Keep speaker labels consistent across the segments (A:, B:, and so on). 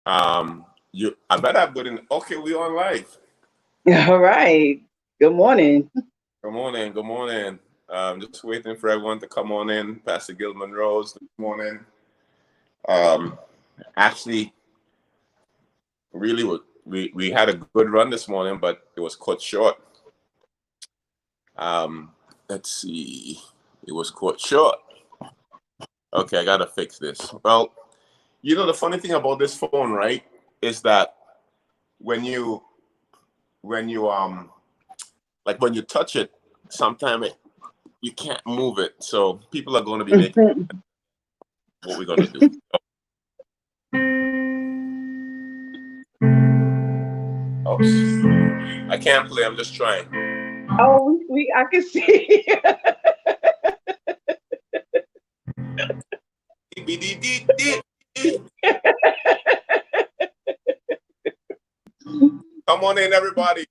A: I bet I've got in. Okay, we on live.
B: All right. Good morning.
A: Good morning. Good morning. Just waiting for everyone to come on in. Pastor Gilman Rose this morning. Um, actually, really, we had a good run this morning, but it was cut short. Let's see. It was cut short. Okay, I gotta fix this. Well, the funny thing about this phone, right, is that when you like when you touch it, sometimes you can't move it. So people are going to be making what we're going to do. Oops. I can't play. I'm just trying.
B: Oh, I can see.
A: Come on in, everybody.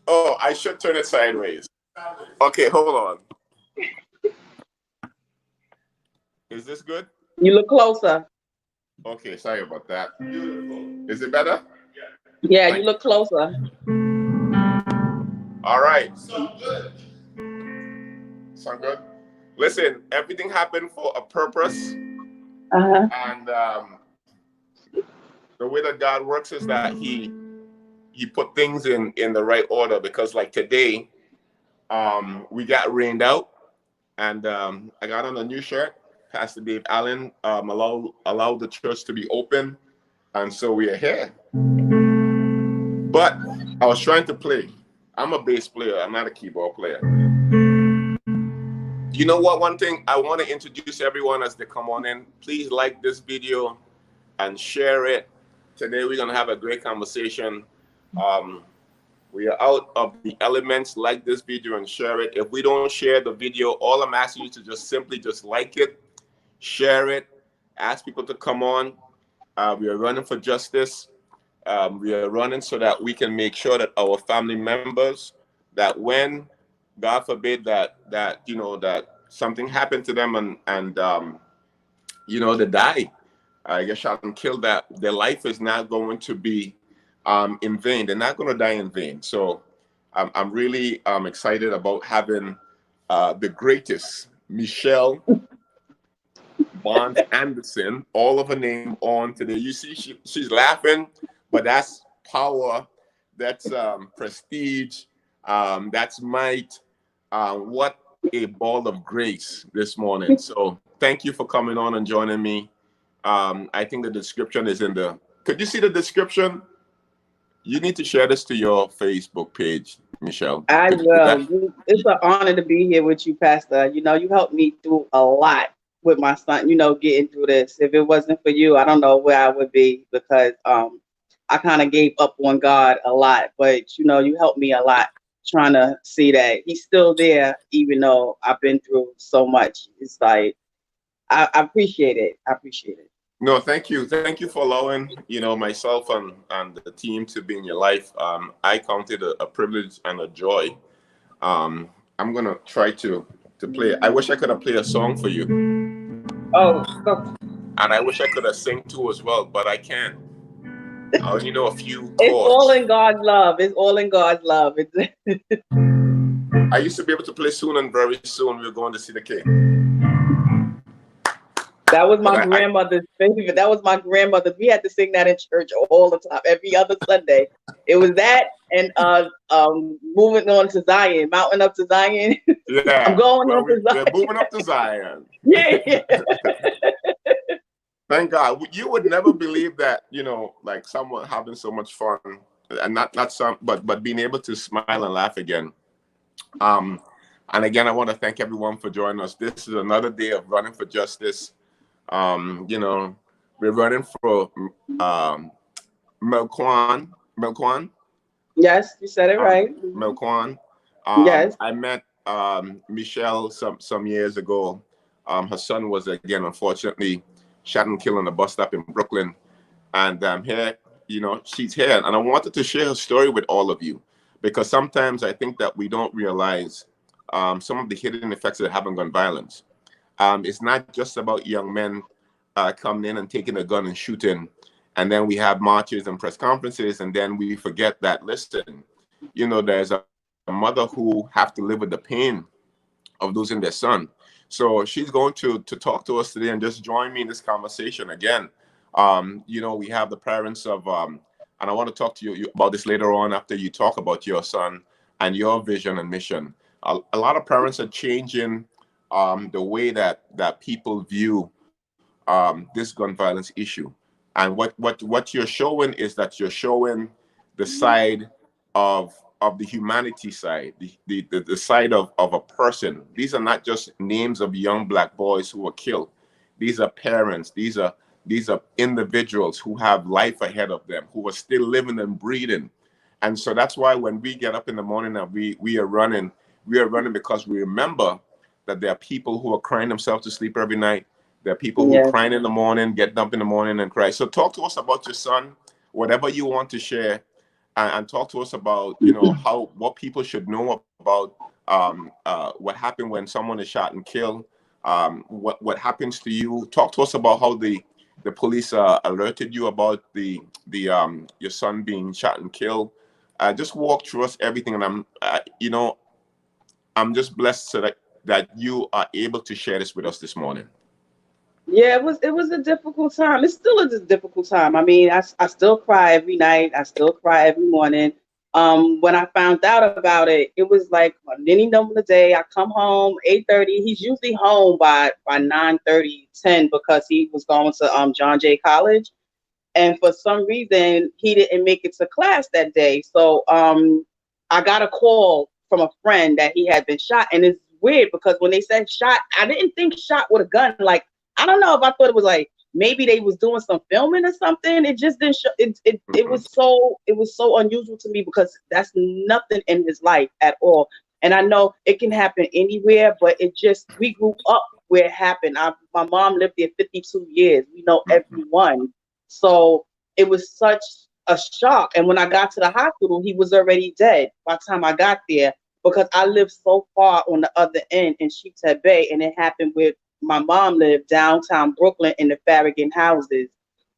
A: Oh, I should turn it sideways. Okay, hold on. Is this good?
B: You look closer.
A: Okay, sorry about that. Is it better?
B: Yeah, you look closer.
A: All right. Sound good. Sound good? Listen, everything happened for a purpose.
B: Uh-huh.
A: And the way that God works is that he put things in the right order, because like today, we got rained out, and I got on a new shirt. Pastor Dave Allen allowed the church to be open, and so we are here. But I was trying to play. I'm a bass player. I'm not a keyboard player. You know what? One thing I want to introduce everyone as they come on in. Please like this video and share it. Today we're gonna have a great conversation. We are out of the elements. Like this video and share it. If we don't share the video, all I'm asking you to just simply just like it, share it, ask people to come on. We are running for justice. We are running so that we can make sure that our family members, that when God forbid that something happened to them and they die, get shot and killed, that their life is not going to be in vain. They're not going to die in vain. So I'm really excited about having the greatest Michelle Bond Anderson, all of her name on today. You see, she's laughing, but that's power, that's prestige, that's might. What a ball of grace this morning. So thank you for coming on and joining me. I think the description is in the. Could you see the description? You need to share this to your Facebook page, Michelle.
B: I will. It's an honor to be here with you, Pastor. You helped me through a lot with my son, getting through this. If it wasn't for you, I don't know where I would be, because I kind of gave up on God a lot. But, you helped me a lot, trying to see that he's still there, even though I've been through so much. It's like, I appreciate it. I appreciate it.
A: No, thank you. Thank you for allowing, myself and the team to be in your life. I count it a privilege and a joy. I'm going to try to play. I wish I could have played a song for you.
B: Oh.
A: And I wish I could have sing too as well, but I can't. I only know a few chords.
B: It's all in God's love. It's all in God's love.
A: I used to be able to play Soon and Very Soon We Were Going to See the King.
B: That was my grandmother's favorite. That was my grandmother. We had to sing that in church all the time, every other Sunday. It was that and moving on to Zion, mounting up to Zion.
A: Yeah,
B: I'm going on to Zion.
A: We're moving up to Zion.
B: Yeah.
A: Thank God. You would never believe that, like someone having so much fun, and but being able to smile and laugh again. And again, I want to thank everyone for joining us. This is another day of running for justice. We're running for Melquain.
B: Yes, you said it right.
A: Melquain.
B: Yes.
A: I met Michelle some years ago. Her son was, again, unfortunately shot and killed on a bus stop in Brooklyn. And here, she's here. And I wanted to share her story with all of you, because sometimes I think that we don't realize some of the hidden effects of having gun violence. It's not just about young men coming in and taking a gun and shooting, and then we have marches and press conferences, and then we forget that, listen, you know, there's a mother who have to live with the pain of losing their son. So she's going to talk to us today and just join me in this conversation again. You know, we have the parents of, and I want to talk to you about this later on after you talk about your son and your vision and mission. A lot of parents are changing the way that people view this gun violence issue. And what you're showing is that you're showing the side of the humanity side, the side of a person. These are not just names of young black boys who were killed. These are parents. These are individuals who have life ahead of them, who are still living and breathing. And so that's why when we get up in the morning and we are running because we remember that there are people who are crying themselves to sleep every night. There are people who are
B: Yes.
A: crying in the morning, getting up in the morning and cry. So talk to us about your son, whatever you want to share, and talk to us about, you know, what people should know about what happened when someone is shot and killed. What happens to you? Talk to us about how the police alerted you about the your son being shot and killed. Just walk through us everything, and you know, I'm just blessed so that you are able to share this with us this morning.
B: Yeah, it was a difficult time. It's still a difficult time. I mean, I still cry every night. I still cry every morning. When I found out about it, it was like on any number of day. I come home 8:30. He's usually home by 9:30, 10 because he was going to John Jay College, and for some reason he didn't make it to class that day. So I got a call from a friend that he had been shot, and it's weird because when they said shot, I didn't think shot with a gun. Like, I don't know if I thought it was like maybe they was doing some filming or something. It just didn't show. It was so unusual to me because that's nothing in his life at all. And I know it can happen anywhere, but it just, we grew up where it happened. My mom lived there 52 years. We know everyone. So it was such a shock. And when I got to the hospital, he was already dead by the time I got there because I lived so far on the other end in Sheepshead Bay, and it happened with my mom lived downtown Brooklyn in the Farragut houses.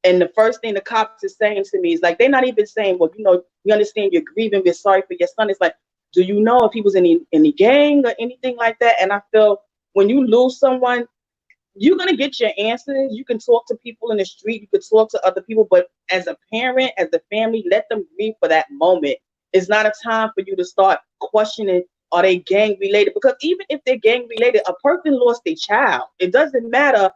B: And the first thing the cops is saying to me is like, they're not even saying, well, we understand you're grieving, we're sorry for your son. It's like, do you know if he was in any gang or anything like that? And I feel when you lose someone, you're gonna get your answers. You can talk to people in the street, you can talk to other people, but as a parent, as a family, let them grieve for that moment. It's not a time for you to start questioning, are they gang related? Because even if they're gang related, a person lost their child. It doesn't matter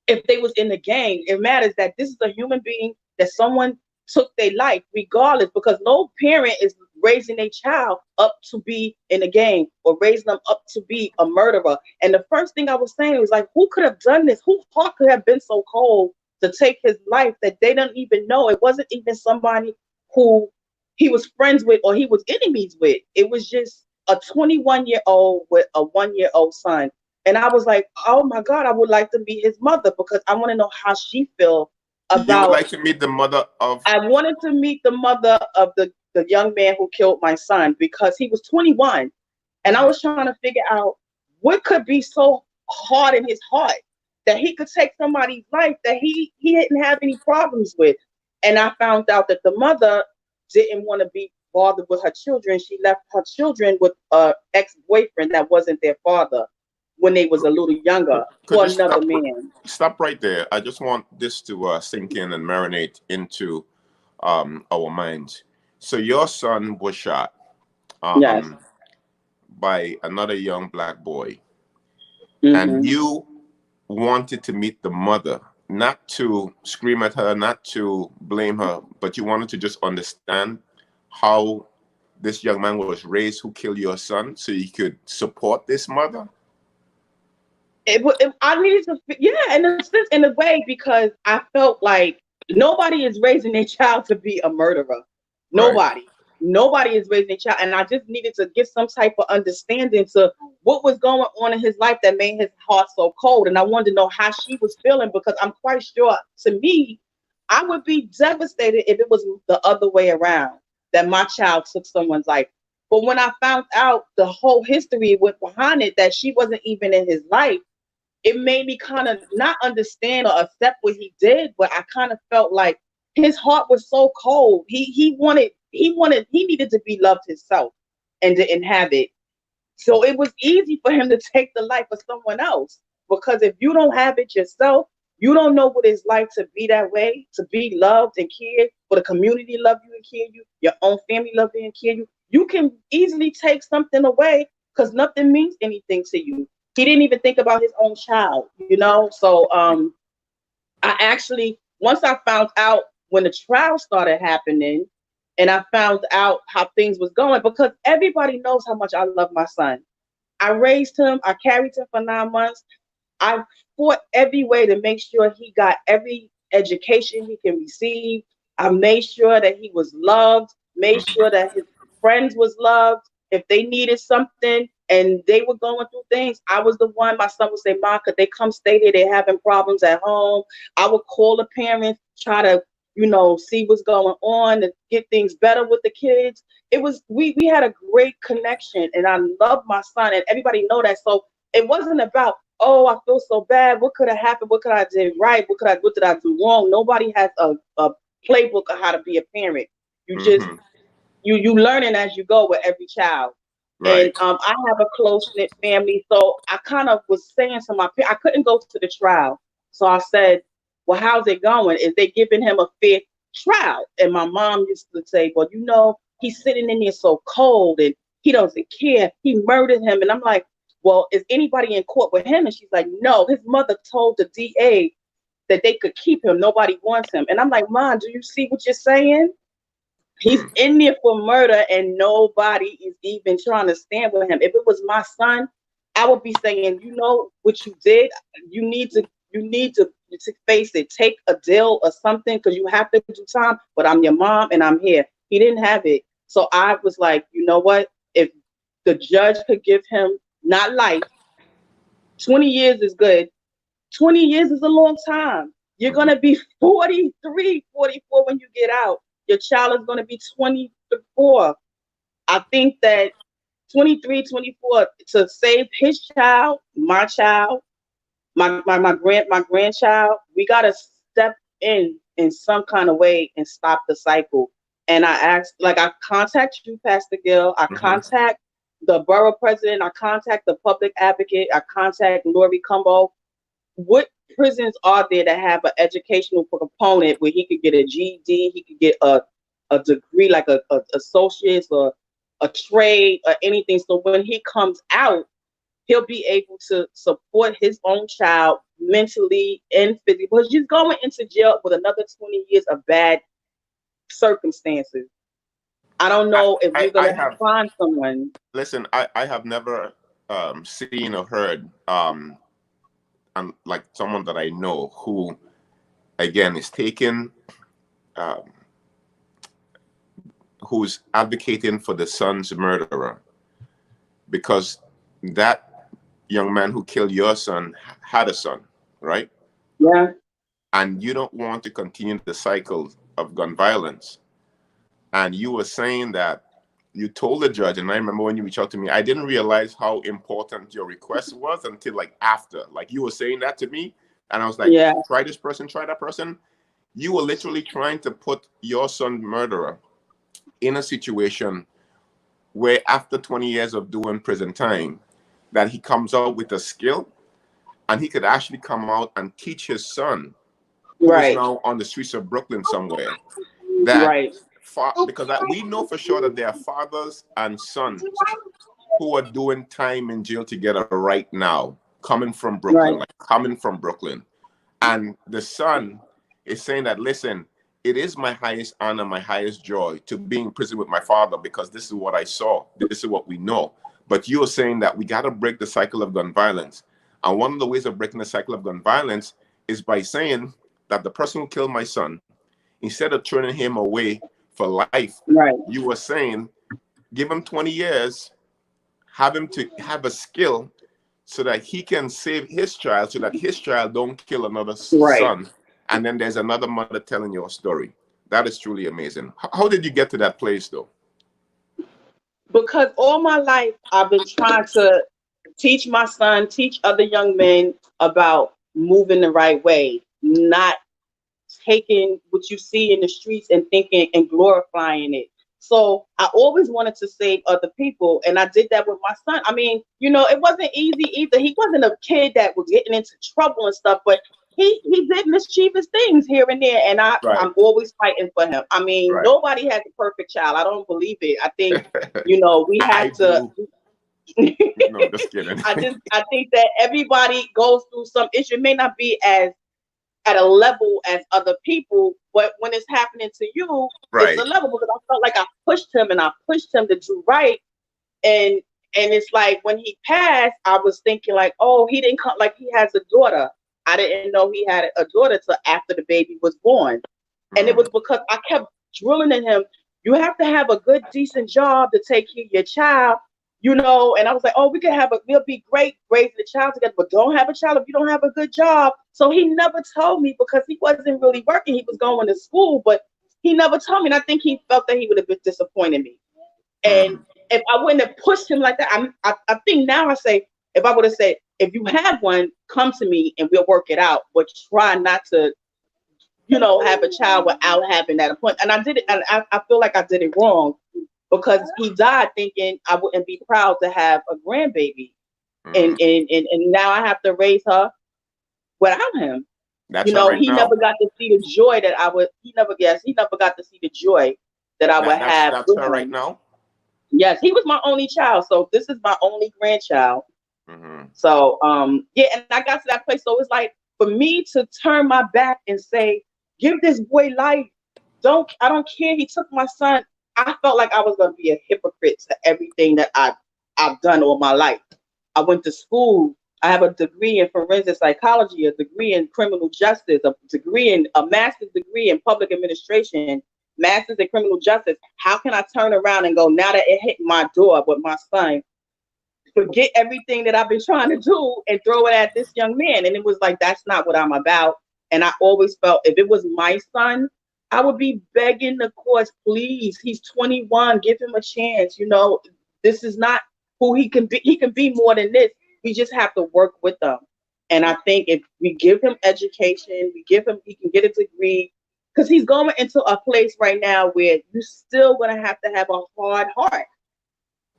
B: if they was in the gang. It matters that this is a human being, that someone took their life regardless, because no parent is raising a child up to be in a gang or raising them up to be a murderer. And the first thing I was saying was like, who could have done this? Whose heart could have been so cold to take his life that they don't even know? It wasn't even somebody who he was friends with or he was enemies with. It was just a 21-year-old with a 1-year-old son. And I was like, oh my God, I would like to be his mother because I want to know how she feels
A: You would
B: about.
A: like to meet the mother of.
B: I wanted to meet the mother of the young man who killed my son because he was 21. And I was trying to figure out what could be so hard in his heart that he could take somebody's life that he didn't have any problems with. And I found out that the mother didn't want to be bothered with her children. She left her children with an ex-boyfriend that wasn't their father when they was a little younger
A: Could
B: for
A: you
B: another man.
A: stop right there? I just want this to sink in and marinate into our minds. So your son was shot
B: Yes.
A: um, by another young black boy, and
B: Hmm.
A: you wanted to meet the mother, not to scream at her, not to blame her, but you wanted to just understand how this young man was raised who killed your son so you could support this mother.
B: I needed to, yeah, in a sense, in a way, because I felt like nobody is raising their child to be a murderer.
A: Right.
B: Nobody. Nobody is raising their child. And I just needed to get some type of understanding to what was going on in his life that made his heart so cold. And I wanted to know how she was feeling because I'm quite sure, to me, I would be devastated if it was the other way around, that my child took someone's life. But when I found out the whole history went behind it, that she wasn't even in his life, it made me kind of not understand or accept what he did, but I kind of felt like his heart was so cold. He needed to be loved himself and didn't have it. So it was easy for him to take the life of someone else. Because if you don't have it yourself, you don't know what it's like to be that way, to be loved and cared, for the community love you and care you, your own family love you and care you. You can easily take something away because nothing means anything to you. He didn't even think about his own child, you know? So I actually, once I found out when the trial started happening, and I found out how things was going, because everybody knows how much I love my son. I raised him, I carried him for 9 months. I fought every way to make sure he got every education he can receive. I made sure that he was loved, made sure that his friends was loved. If they needed something and they were going through things, I was the one. My son would say, "Mom, could they come stay there? They're having problems at home." I would call the parents, try to, see what's going on and get things better with the kids. It was we had a great connection, and I love my son, and everybody know that. So it wasn't about, oh, I feel so bad. What could have happened? What could I did right? What did I do wrong? Nobody has a playbook of how to be a parent. You just
A: Mm-hmm.
B: you learning as you go with every child. And
A: Right.
B: I have a close knit family, so I kind of was saying to my parents, I couldn't go to the trial, so I said, "Well, how's it going? Is they giving him a fair trial?" And my mom used to say, "Well, he's sitting in there so cold, and he doesn't care. He murdered him." And I'm like, "Well, is anybody in court with him?" And she's like, "No, his mother told the DA that they could keep him. Nobody wants him." And I'm like, "Mom, do you see what you're saying? He's
A: Mm.
B: in there for murder and nobody is even trying to stand with him. If it was my son, I would be saying, you know what you did? You need to face it. Take a deal or something because you have to do time, but I'm your mom and I'm here." He didn't have it. So I was like, you know what? If the judge could give him not life, 20 years is good. 20 years is a long time. You're going to be 43, 44 when you get out. Your child is going to be 24. I think that 23, 24 to save his child, my child, my grandchild, we got to step in some kind of way and stop the cycle. And I asked, like, I contact you, Pastor Gill. I
A: Mm-hmm.
B: contact the borough president. I contact the public advocate. I contact Lori Cumbo. What prisons are there that have an educational component where he could get a GED, he could get a degree like a associate's or a trade or anything. So when he comes out, he'll be able to support his own child mentally and physically. Because you're going into jail with another 20 years of bad circumstances. I don't
A: I,
B: know if
A: I,
B: you're
A: I
B: gonna
A: have
B: find someone.
A: listen. I have never seen or heard like someone that I know who again is taking um, who's advocating for the son's murderer, because that young man who killed your son had a son, right?
B: Yeah,
A: And you don't want to continue the cycle of gun violence. And you were saying that you told the judge, and I remember when you reached out to me, I didn't realize how important your request was until like after. Like you were saying that to me, and I was like,
B: yeah,
A: try this person, try that person. You were literally trying to put your son murderer in a situation where after 20 years of doing prison time, that he comes out with a skill and he could actually come out and teach his son, who is
B: right,
A: now on the streets of Brooklyn somewhere, that
B: right,
A: because we know for sure that there are fathers and sons who are doing time in jail together right now, coming from
B: right,
A: Brooklyn, like coming from Brooklyn. And the son is saying that, listen, it is my highest honor, my highest joy to be in prison with my father because this is what I saw. This is what we know. But you are saying that we got to break the cycle of gun violence. And one of the ways of breaking the cycle of gun violence is by saying that the person who killed my son, instead of turning him away for life,
B: right,
A: you were saying, give him 20 years, have him to have a skill so that he can save his child, so that his child don't kill another
B: right.
A: son. And then there's another mother telling your story. That is truly amazing. How did you get to that place though?
B: Because all my life I've been trying to teach my son, teach other young men about moving the right way, not taking what you see in the streets and thinking and glorifying it. So I always wanted to save other people, and I did that with my son. I mean, you know, it wasn't easy either. He wasn't a kid that was getting into trouble and stuff, but he did mischievous things here and there, and
A: Right.
B: I'm always fighting for him. I mean,
A: Right.
B: nobody has a perfect child. I don't believe it. I think, you know, we
A: I
B: have to.
A: do. No, just kidding.
B: I think that everybody goes through some issue. It may not be as at a level as other people, but when it's happening to you, it's
A: Right.
B: a level, because I felt like I pushed him and I pushed him to do right. And it's like when he passed, I was thinking like, oh, he didn't come, like he has a daughter. I didn't know he had a daughter till after the baby was born. And it was because I kept drilling in him, you have to have a good, decent job to take care of your child, you know. And I was like, oh, we'll be great raising the child together, but don't have a child if you don't have a good job. So he never told me because he wasn't really working. He was going to school, but he never told me. And I think he felt that he would have been disappointed me. And if I wouldn't have pushed him like that, I think now I say, if I would have said, if you have one, come to me and we'll work it out, but try not to, you know, have a child without having that appointment. And I did it, and I feel like I did it wrong because he died thinking I wouldn't be proud to have a grandbaby. And now I have to raise her without him.
A: That's
B: you know,
A: right
B: he
A: now.
B: never got to see the joy that I would. He never got to see the joy that I would have.
A: That's
B: with
A: her
B: him.
A: right now.
B: Yes, he was my only child, so this is my only grandchild. So yeah, and I got to that place. So it's like for me to turn my back and say, give this boy life. I don't care. He took my son. I felt like I was gonna be a hypocrite to everything that I've done all my life. I went to school. I have a degree in forensic psychology, a degree in criminal justice, a master's degree in public administration, master's in criminal justice. How can I turn around and go, now that it hit my door with my son, forget everything that I've been trying to do and throw it at this young man? And it was like, that's not what I'm about. And I always felt if it was my son, I would be begging the courts, please, he's 21, give him a chance. You know, this is not who he can be. He can be more than this. We just have to work with them. And I think if we give him education, he can get a degree, because he's going into a place right now where you're still going to have a hard heart.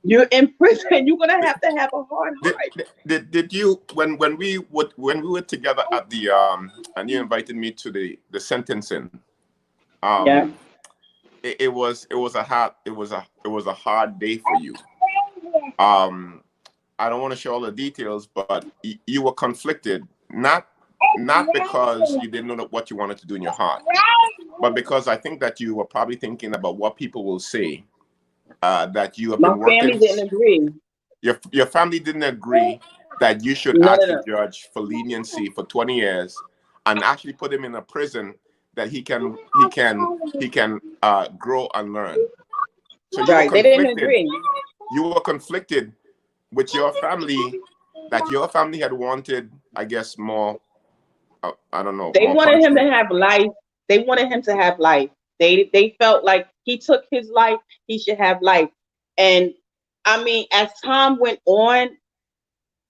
B: You're in prison. You're going to have a hard heart.
A: Did you, when we were together at the and you invited me to the sentencing,
B: yeah,
A: it was a hard day for you. I don't want to share all the details, but you were conflicted, not because you didn't know what you wanted to do in your heart, but because I think that you were probably thinking about what people will say. That you have been working.
B: My family didn't agree.
A: Your family didn't agree that you should ask the judge for leniency for 20 years and actually put him in a prison that he can grow and learn. So
B: they didn't agree.
A: You were conflicted with your family, that your family had wanted, I guess, more. I don't know.
B: They wanted him to have life. They wanted him to have life. They felt like he took his life, he should have life. And I mean, as time went on,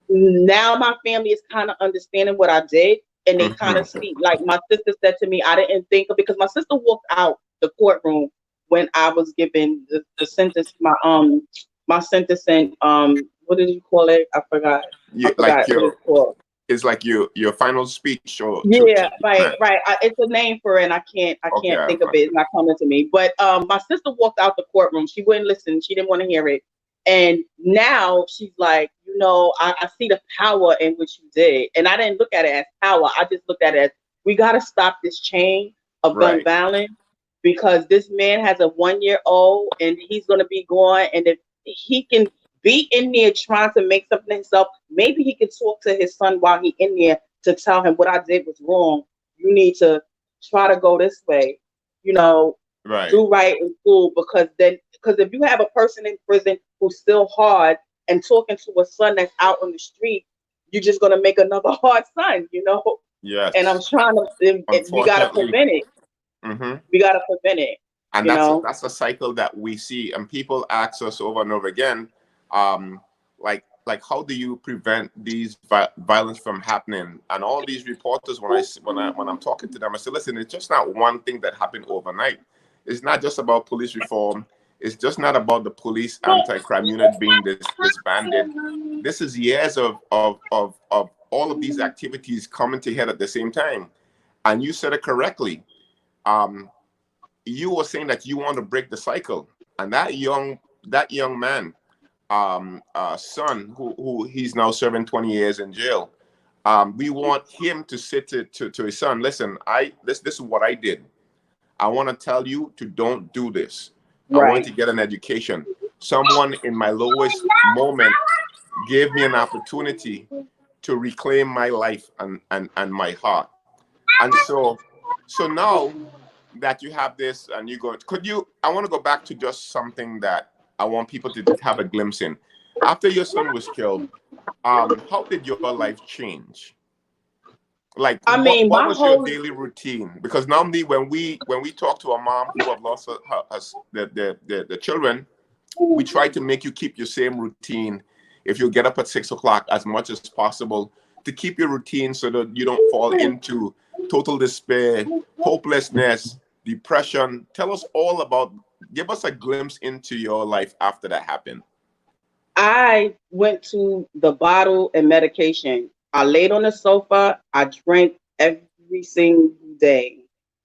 B: now my family is kind of understanding what I did, and they kind of see. Like my sister said to me, I didn't think of, because my sister walked out the courtroom when I was given the sentence, my sentencing, what did you call it? I forgot what it's called.
A: It's like your final speech, or
B: right. It's a name for it, and I can't think of it. It's not coming to me. But my sister walked out the courtroom. She wouldn't listen. She didn't want to hear it. And now she's like, you know, I see the power in what you did, and I didn't look at it as power. I just looked at it as, we got to stop this chain of gun violence, because this man has a 1-year-old, and he's going to be gone. And if he can be in there trying to make something himself, maybe he can talk to his son while he's in there to tell him, what I did was wrong. You need to try to go this way, you know, do right in school. Because if you have a person in prison who's still hard and talking to a son that's out on the street, you're just going to make another hard son, you know?
A: Yes.
B: And I'm trying to, we got to prevent it. We got to prevent it.
A: And that's a cycle that we see. And people ask us over and over again, like like, how do you prevent these violence from happening? And all these reporters, when I'm talking to them, I say, listen, it's just not one thing that happened overnight. It's not just about police reform. It's just not about the police anti-crime unit being disbanded. This is years of all of these activities coming together at the same time. And you said it correctly. You were saying that you want to break the cycle, and that young man, son, who he's now serving 20 years in jail. We want him to say to his son, listen, this is what I did. I want to tell you to don't do this. I want to get an education. Someone in my lowest moment gave me an opportunity to reclaim my life and my heart. And so now that you have this and you go, I want to go back to just something that I want people to have a glimpse in. After your son was killed, how did your life change? Like, what was your daily routine? Because normally when we talk to a mom who have lost the children, we try to make you keep your same routine. If you get up at 6 o'clock as much as possible, to keep your routine so that you don't fall into total despair, hopelessness, depression. Tell us all about, give us a glimpse into your life after that happened.
B: I went to the bottle and medication. I laid on the sofa. I drank every single day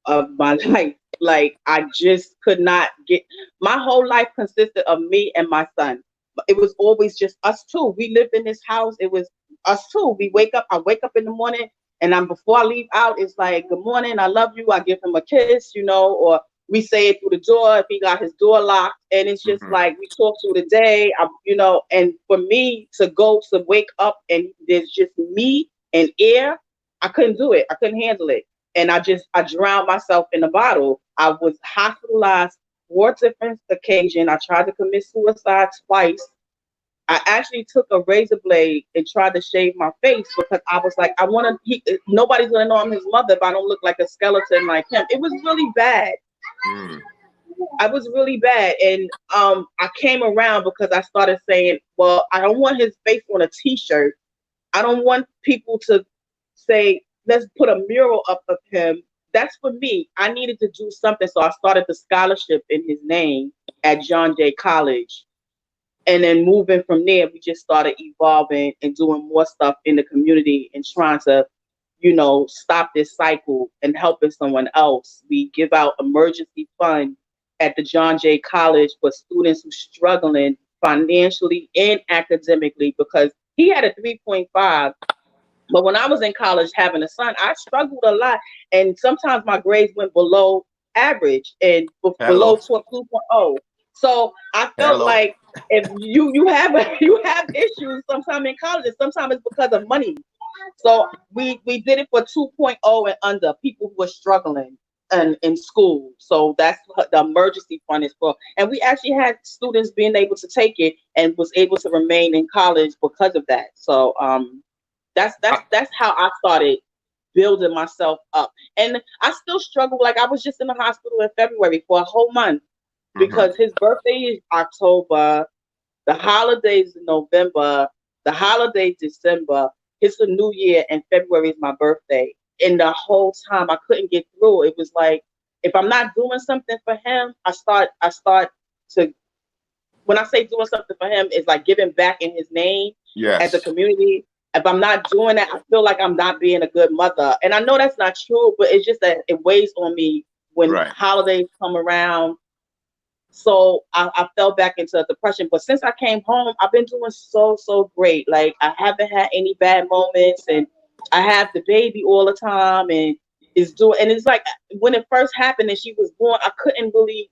B: of my life. Like, I just could not my whole life consisted of me and my son. It was always just us two. We lived in this house. It was us two. I wake up in the morning, and before I leave out, it's like, good morning, I love you. I give him a kiss, or we say it through the door if he got his door locked. And it's just like, we talk through the day, and for me to wake up and there's just me and air, I couldn't do it. I couldn't handle it. And I drowned myself in a bottle. I was hospitalized 4 different occasions. I tried to commit suicide twice. I actually took a razor blade and tried to shave my face because I was like, nobody's going to know I'm his mother if I don't look like a skeleton like him. It was really bad. I was really bad. And I came around because I started saying, well, I don't want his face on a t-shirt. I don't want people to say, let's put a mural up of him. That's for me. I needed to do something. So I started the scholarship in his name at John Jay College. And then moving from there, we just started evolving and doing more stuff in the community and trying to, stop this cycle and helping someone else. We give out emergency funds at the John Jay College for students who are struggling financially and academically, because he had a 3.5. But when I was in college having a son, I struggled a lot. And sometimes my grades went below average and below 2.0. So I felt like if you have issues sometime in college, and sometimes it's because of money. So we did it for 2.0 and under, people who are struggling in school. So that's what the emergency fund is for. And we actually had students being able to take it and was able to remain in college because of that. So that's how I started building myself up. And I still struggle. Like, I was just in the hospital in February for a whole month because his birthday is October, the holidays in November, the holidays December. It's the new year, and February is my birthday. And the whole time I couldn't get through. It was like, if I'm not doing something for him, I start to, when I say doing something for him, it's like giving back in his name as a community. If I'm not doing that, I feel like I'm not being a good mother. And I know that's not true, but it's just that it weighs on me when holidays come around. So I fell back into a depression. But since I came home, I've been doing so great. Like, I haven't had any bad moments, and I have the baby all the time, and it's like, when it first happened and she was born, I couldn't really,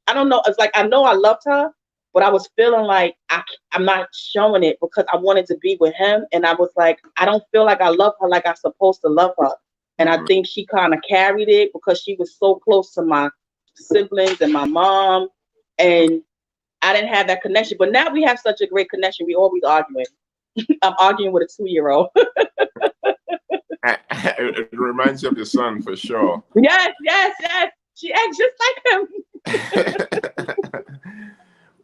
B: I don't know. It's like, I know I loved her, but I was feeling like I'm not showing it because I wanted to be with him. And I was like, I don't feel like I love her like I'm supposed to love her. And I think she kind of carried it because she was so close to my siblings and my mom, and I didn't have that connection. But now we have such a great connection. We always arguing. I'm arguing with a 2-year-old.
A: It reminds you of your son for sure.
B: Yes. She acts just like him.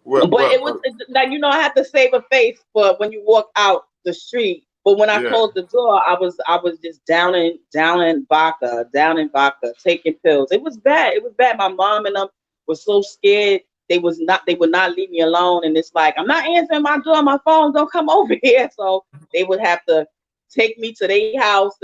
B: But it was like, you know, I had to save a face for when you walk out the street. But when I closed the door, I was just downing vodka, taking pills. It was bad. It was bad. My mom and them were so scared. They would not leave me alone. And it's like, I'm not answering my door, my phone, don't come over here. So they would have to take me to their house,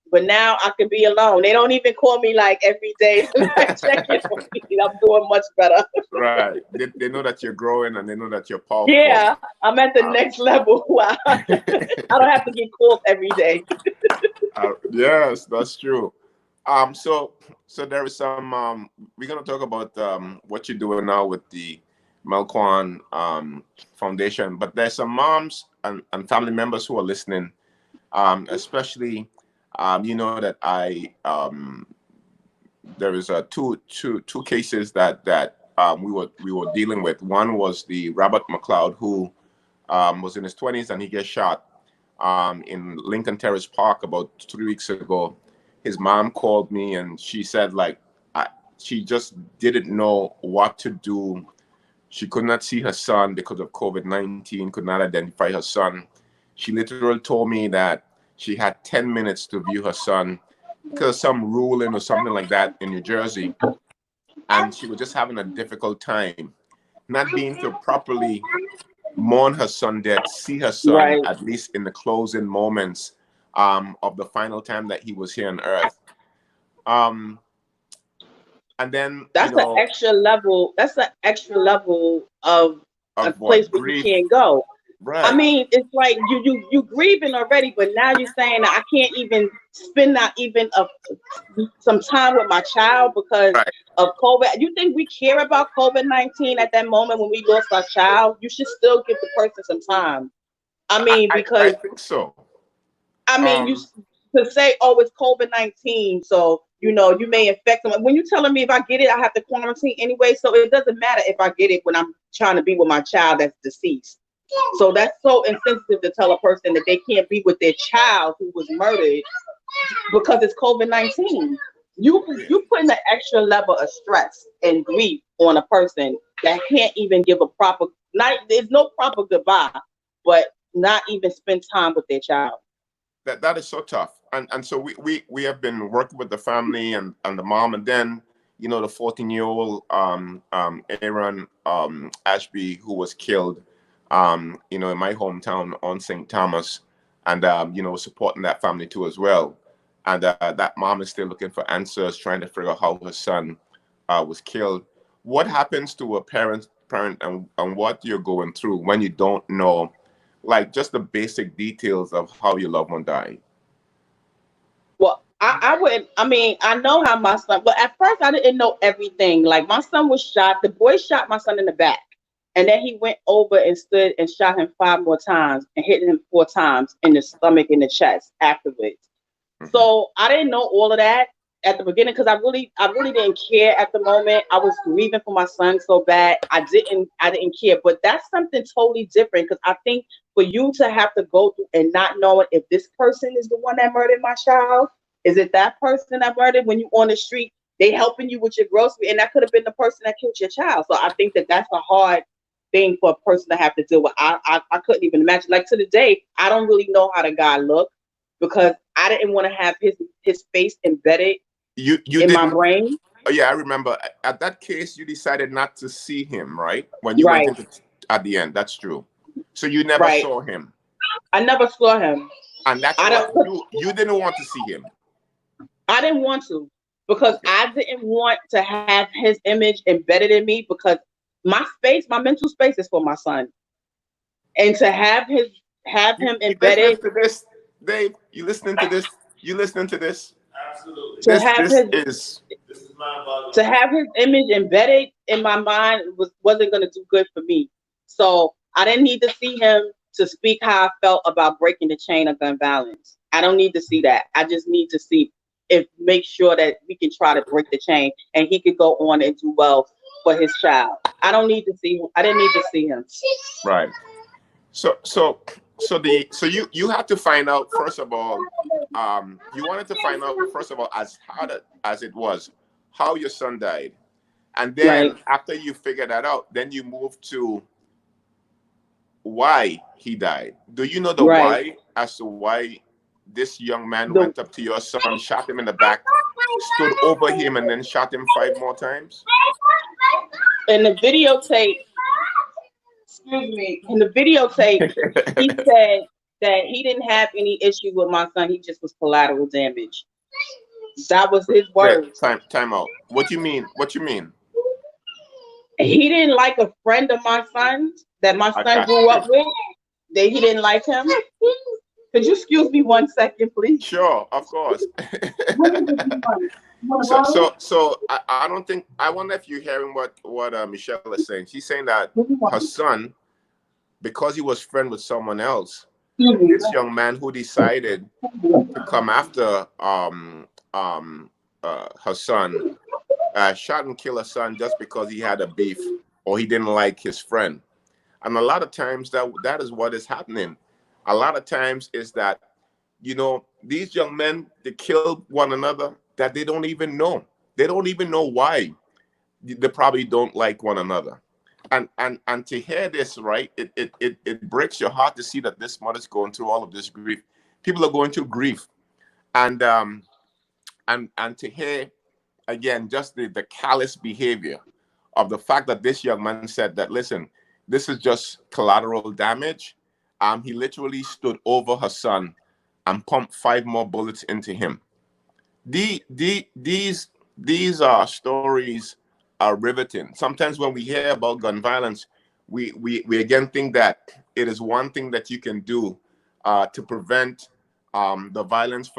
B: but now I can be alone. They don't even call me like every day to check in on me. I'm doing much better.
A: Right. They know that you're growing and they know that you're powerful.
B: Yeah, I'm at the next level. I don't have to get called every day.
A: Yes, that's true. So there is some. We're gonna talk about what you're doing now with the Melquain Foundation, but there's some moms and family members who are listening, especially. You know that there is two cases that we were dealing with. One was the Robert McLeod, who was in his 20s and he gets shot in Lincoln Terrace Park about 3 weeks ago. His mom called me and she said, like, she just didn't know what to do. She could not see her son because of COVID-19, could not identify her son. She literally told me that she had 10 minutes to view her son because of some ruling or something like that in New Jersey. And she was just having a difficult time not being to properly mourn her son death, see her son
B: Right.
A: at least in the closing moments of the final time that he was here on earth. And then
B: that's an extra level. That's an extra level of a place where
A: grief.
B: you can't go.
A: Right.
B: I mean, it's like you grieving already, but now you're saying that I can't even spend not even some time with my child because of COVID. You think we care about COVID-19 at that moment when we lost our child? You should still give the person some time. I mean, because
A: I think so.
B: I mean, you to say, oh, it's COVID-19, so you know you may infect them. When you're telling me if I get it, I have to quarantine anyway, so it doesn't matter if I get it when I'm trying to be with my child that's deceased. So that's so insensitive to tell a person that they can't be with their child who was murdered because it's COVID-19. You putting an extra level of stress and grief on a person that can't even give a proper there's no proper goodbye, but not even spend time with their child.
A: That is so tough. And so we have been working with the family and the mom, and then you know the 14-year-old Aaron Ashby, who was killed you know, in my hometown on St. Thomas, and you know, supporting that family too as well. And that mom is still looking for answers, trying to figure out how her son was killed. What happens to a parent and what you're going through when you don't know, like, just the basic details of how your loved one died?
B: Well, I wouldn't. I mean, I know how my son, but at first I didn't know everything. Like my son was shot. The boy shot my son in the back. And then he went over and stood and shot him 5 more times and hit him 4 times in the stomach and the chest afterwards. So I didn't know all of that at the beginning because I really didn't care at the moment. I was grieving for my son so bad. I didn't care. But that's something totally different because I think for you to have to go through and not knowing if this person is the one that murdered my child, is it that person that murdered when you on the street, they helping you with your grocery, and that could have been the person that killed your child. So I think that that's a hard thing for a person to have to deal with. I couldn't even imagine. Like to the day, I don't really know how the guy looked because I didn't want to have his face embedded in my brain.
A: Oh, yeah, I remember at that case you decided not to see him, right? When you went into at the end, that's true. So you never saw him.
B: I never saw him.
A: And that's what you didn't want to see him.
B: I didn't want to because I didn't want to have his image embedded in me because my mental space is for my son, and to have him embedded.
A: To this, Dave, you listening to this? You listening to this?
C: Absolutely.
A: This is mind-boggling.
B: To have his image embedded in my mind wasn't going to do good for me. So I didn't need to see him to speak how I felt about breaking the chain of gun violence. I don't need to see that. I just need to make sure that we can try to break the chain and he could go on and do well for his child. I didn't need to see him.
A: Right. So you had to find out first of all. You wanted to find out first of all, as hard as it was, how your son died, and then after you figured that out, then you moved to why he died. Do you know the
B: Right.
A: why as to why this young man
B: The
A: went up to your son, shot him in the back, stood over him, and then shot him 5 more times?
B: in the videotape, excuse me, in the videotape, he said that he didn't have any issue with my son. He just was collateral damage. That was his
A: Wait,
B: words.
A: time out. What you mean? What you mean?
B: He didn't like a friend of my son's that my
A: I
B: son
A: got
B: grew
A: you.
B: up with. That he didn't like him. Could you excuse me 1 second, please?
A: Sure, of course. I don't think, I wonder if you're hearing what Michelle is saying. She's saying that her son, because he was friend with someone else, this young man who decided to come after her son, shot and kill her son just because he had a beef or he didn't like his friend. And a lot of times that is what is happening. A lot of times is that, you know, these young men, they kill one another that they don't even know. They don't even know why. They probably don't like one another. And to hear this, right, it breaks your heart to see that this mother's going through all of this grief. People are going through grief. And to hear again just the callous behavior of the fact that this young man said that, listen, this is just collateral damage. He literally stood over her son and pumped 5 more bullets into him. These stories are riveting. Sometimes when we hear about gun violence, we again think that it is one thing that you can do to prevent the violence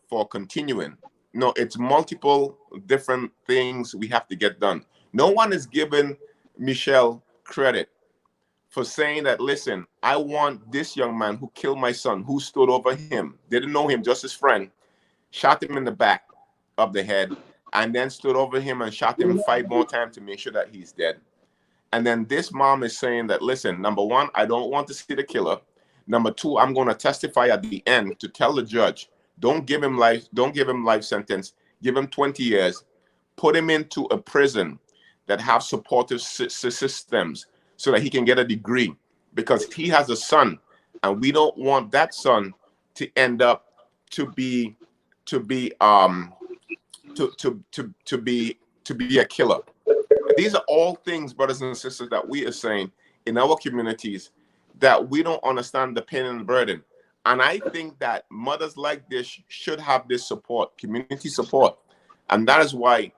A: for continuing. No, it's multiple different things we have to get done. No one is giving Michelle credit for saying that, listen, I want this young man who killed my son, who stood over him, didn't know him, just his friend, shot him in the back of the head, and then stood over him and shot him 5 more times to make sure that he's dead. And then this mom is saying that, listen, number one, I don't want to see the killer. Number two, I'm going to testify at the end to tell the judge, don't give him life sentence, give him 20 years, put him into a prison that have supportive systems so that he can get a degree, because he has a son, and we don't want that son to end up to be a killer. These are all things, brothers and sisters, that we are saying in our communities that we don't understand the pain and the burden. And I think that mothers like this should have this support, community support. And that is why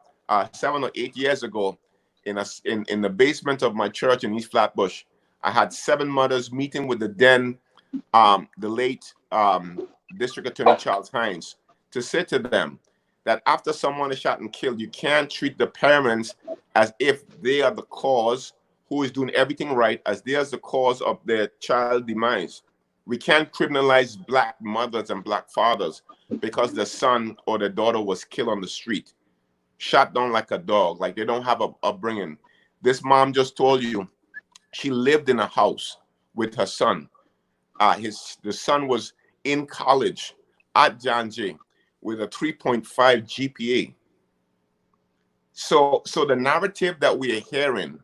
A: 7 or 8 years ago, in the basement of my church in East Flatbush, I had 7 mothers meeting with the late District Attorney Charles Hines, to say to them that after someone is shot and killed, you can't treat the parents as if they are the cause, who is doing everything right, as they are the cause of their child demise. We can't criminalize Black mothers and Black fathers because the son or the daughter was killed on the street, shot down like a dog, like they don't have a upbringing. This mom just told you she lived in a house with her son. The son was in college at John Jay with a 3.5 GPA. So the narrative that we are hearing,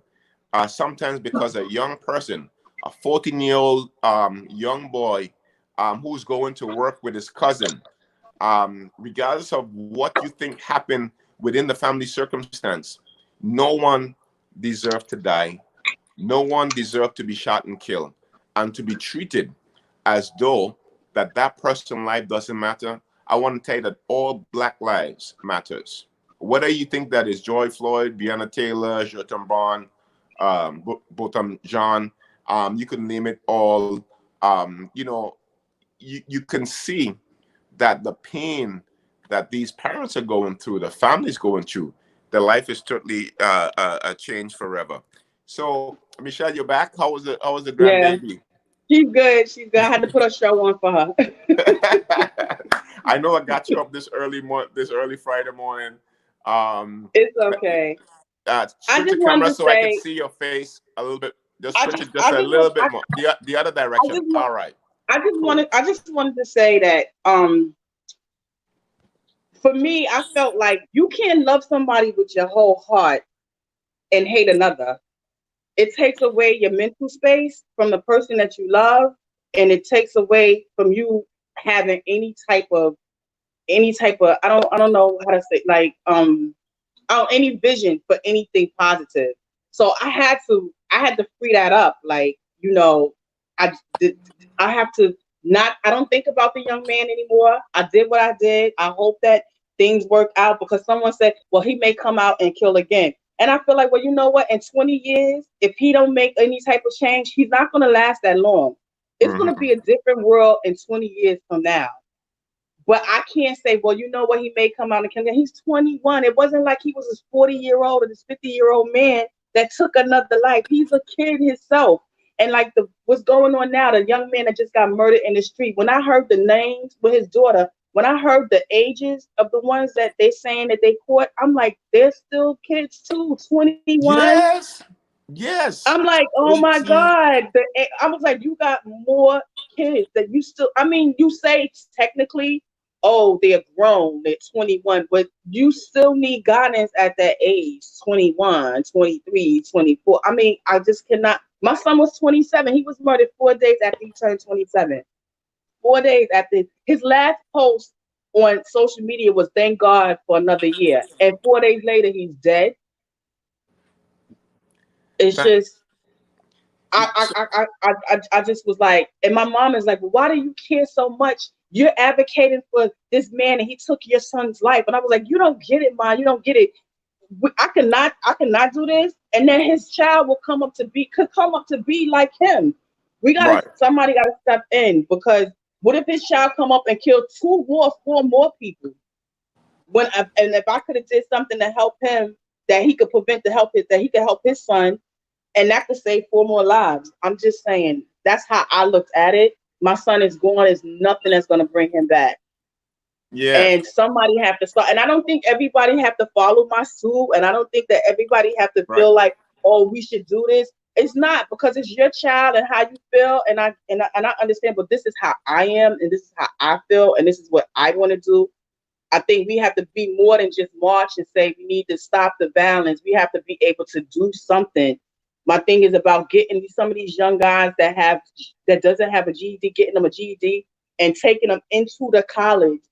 A: sometimes because a young person, a 14-year-old young boy who's going to work with his cousin, regardless of what you think happened within the family circumstance, no one deserved to die. No one deserved to be shot and killed, and to be treated as though that person's life doesn't matter. I want to tell you that all Black lives matters. Whether you think that is Joy Floyd, Breonna Taylor, Jotham Brown, Botham Jean, you can name it all. You can see that the pain that these parents are going through, the families going through, their life is totally a change forever. So, Michelle, you're back. How was the
B: Yeah,
A: grandbaby?
B: she's good. She's good. I had to put a show on for her.
A: I know I got you up this early Friday morning.
B: It's okay. I
A: Switch the
B: just wanted
A: camera
B: to
A: so I can
B: say,
A: see your face a little bit. Just
B: I
A: switch
B: just,
A: it just
B: I
A: a
B: just,
A: little
B: want,
A: bit more. The other
B: I
A: direction.
B: just want,
A: All right. Cool.
B: I just wanted to say that, for me, I felt like you can't love somebody with your whole heart and hate another. it takes away your mental space from the person that you love, and it takes away from you having any type of I don't know how to say, like, any vision for anything positive. So I had to free that up. Like, I did, I have to not, I don't think about the young man anymore. I did what I did. I hope that things work out, because someone said, well, he may come out and kill again. And I feel like, well, you know what? In 20 years, if he don't make any type of change, he's not going to last that long. It's going to
A: Hmm.
B: be a different world in 20 years from now. But I can't say, well, you know what, he may come out and kill again. He's 21. It wasn't like he was this 40-year-old or this 50-year-old man that took another life. He's a kid himself. And like what's going on now, the young man that just got murdered in the street. When I heard the names with his daughter, when I heard the ages of the ones that they saying that they caught, I'm like, they're still kids too, 21.
A: Yes, yes.
B: I'm like, oh my
A: 18.
B: God. I was like, you got more kids that you still, I mean, you say technically, oh, they're grown, they're 21, but you still need guidance at that age, 21, 23, 24. I mean, I just cannot. My son was 27. He was murdered 4 days after he turned 27. 4 days after his last post on social media was thank God for another year. And 4 days later, he's dead. It's
A: That,
B: just, I just was like, and my mom is like, well, why do you care so much? You're advocating for this man, and he took your son's life. And I was like, you don't get it, Mom. You don't get it. I cannot do this. And then his child could come up to be like him.
A: right.
B: Somebody gotta step in, because what if his child come up and kill four more people? And if I could have did something to help him, that he could prevent that he could help his son, and that could save four more lives. I'm just saying, that's how I looked at it. My son is gone. There's nothing that's going to bring him back.
A: Yeah.
B: And somebody have to start. And I don't think everybody have to follow my suit. And I don't think that everybody have to
A: Right.
B: feel like, oh, we should do this. It's not, because it's your child and how you feel. And I understand, but this is how I am, and this is how I feel, and this is what I want to do. I think we have to be more than just march and say we need to stop the violence. We have to be able to do something. My thing is about getting some of these young guys that doesn't have a GED, getting them a GED and taking them into the college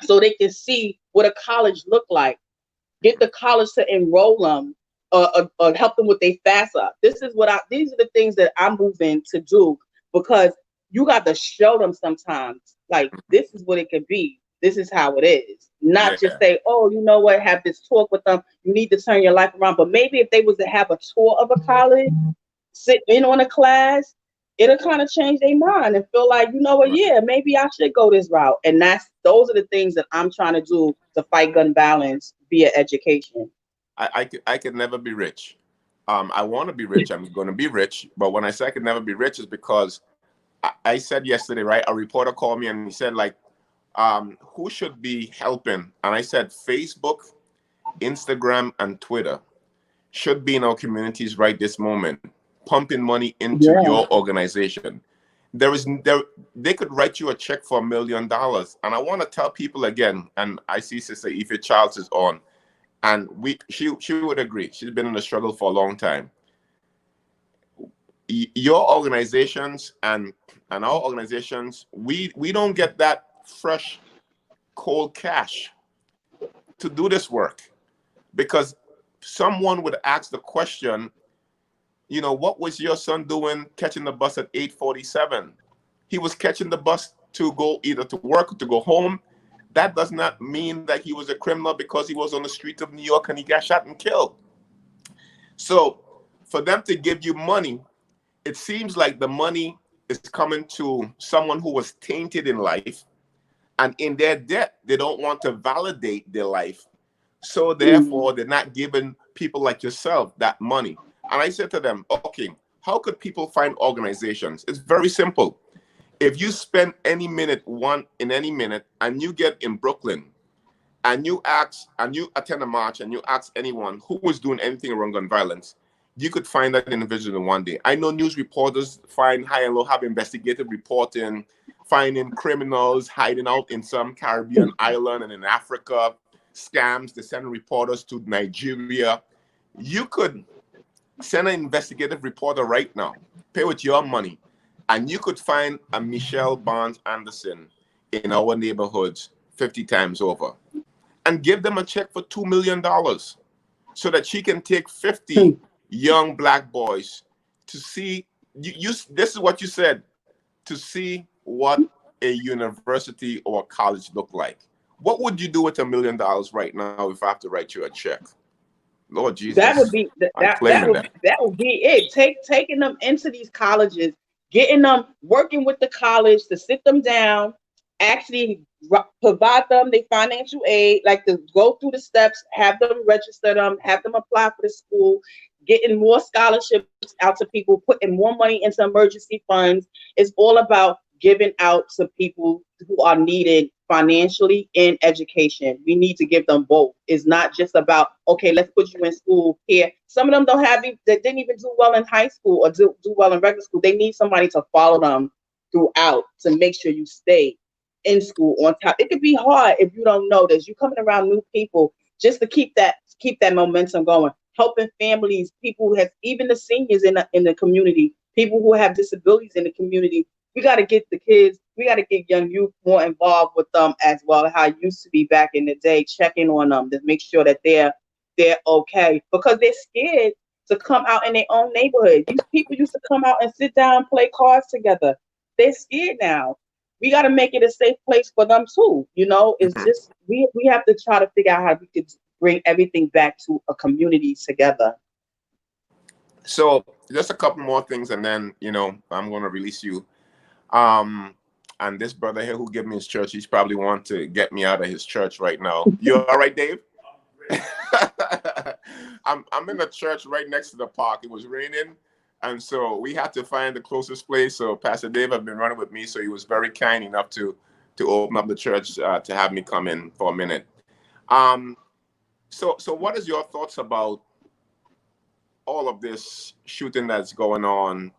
B: so they can see what a college look like. Get the college to enroll them, or help them with their FAFSA. These are the things that I'm moving to do, because you got to show them sometimes, like, this is what it could be. This is how it is. Not just
A: Yeah.
B: say, oh, you know what, have this talk with them. You need to turn your life around. But maybe if they was to have a tour of a college, sit in on a class, it'll kind of change their mind and feel like, you know what,
A: Right.
B: yeah, maybe I should go this route. And those are the things that I'm trying to do to fight gun violence via education.
A: I could never be rich. I want to be rich. I'm going to be rich. But when I say I could never be rich, is because I said yesterday, right? A reporter called me and he said, like, who should be helping? And I said, Facebook, Instagram, and Twitter should be in our communities right this moment, pumping money into
B: Yeah.
A: your organization. They could write you a check for $1 million. And I want to tell people again, and I see Sister Ife Charles is on, and she would agree. She's been in the struggle for a long time. Your organizations and our organizations, we don't get that fresh cold cash to do this work, because someone would ask the question, what was your son doing catching the bus at 8:47? He was catching the bus to go either to work or to go home. That does not mean that he was a criminal because he was on the streets of New York and he got shot and killed. So for them to give you money, it seems like the money is coming to someone who was tainted in life, and in their debt, they don't want to validate their life. So
B: Mm.
A: therefore, they're not giving people like yourself that money. And I said to them, okay, how could people find organizations? It's very simple. If you spend any minute, and you get in Brooklyn, and you attend a march, and you ask anyone who was doing anything around gun violence, you could find that individual in one day. I know news reporters find high and low, have investigative reporting, finding criminals hiding out in some Caribbean island and in Africa, scams, they send reporters to Nigeria. You could Send an investigative reporter right now. Pay with your money. And you could find a Michelle Barnes Anderson in our neighborhoods 50 times over. And give them a check for $2 million so that she can take 50 young black boys to see, this is what you said, to see what a university or a college look like. What would you do with $1 million right now if I have to write you a check? Lord
B: That would
A: Jesus,
B: be
A: I'm claiming that.
B: that would be it. Taking them into these colleges, getting them working with the college to sit them down, actually provide them the financial aid, like to go through the steps, have them register them, have them apply for the school, getting more scholarships out to people, putting more money into emergency funds. It's all about giving out to people who are needed financially and education. We need to give them both. It's not just about, okay, let's put you in school here. Some of them don't have, that didn't even do well in high school or do well in regular school. They need somebody to follow them throughout to make sure you stay in school on top. It could be hard if you don't know this. You're coming around new people just to keep that momentum going. Helping families, people who have, even the seniors in the community, people who have disabilities in the community. We got to get the kids, we got to get young youth more involved with them as well. How it used to be back in the day, checking on them to make sure that they're okay, because they're scared to come out in their own neighborhood. These people used to come out and sit down, play cards together. They're scared now. We got to make it a safe place for them too. It's just we have to try to figure out how we could bring everything back to a community together.
A: So just a couple more things, and then I'm going to release you. And this brother here who gave me his church, he's probably want to get me out of his church right now. You all right, Dave? I'm in the church right next to the park. It was raining, and so we had to find the closest place. So Pastor Dave had been running with me, so he was very kind enough to open up the church to have me come in for a minute. So what is your thoughts about all of this shooting that's going on?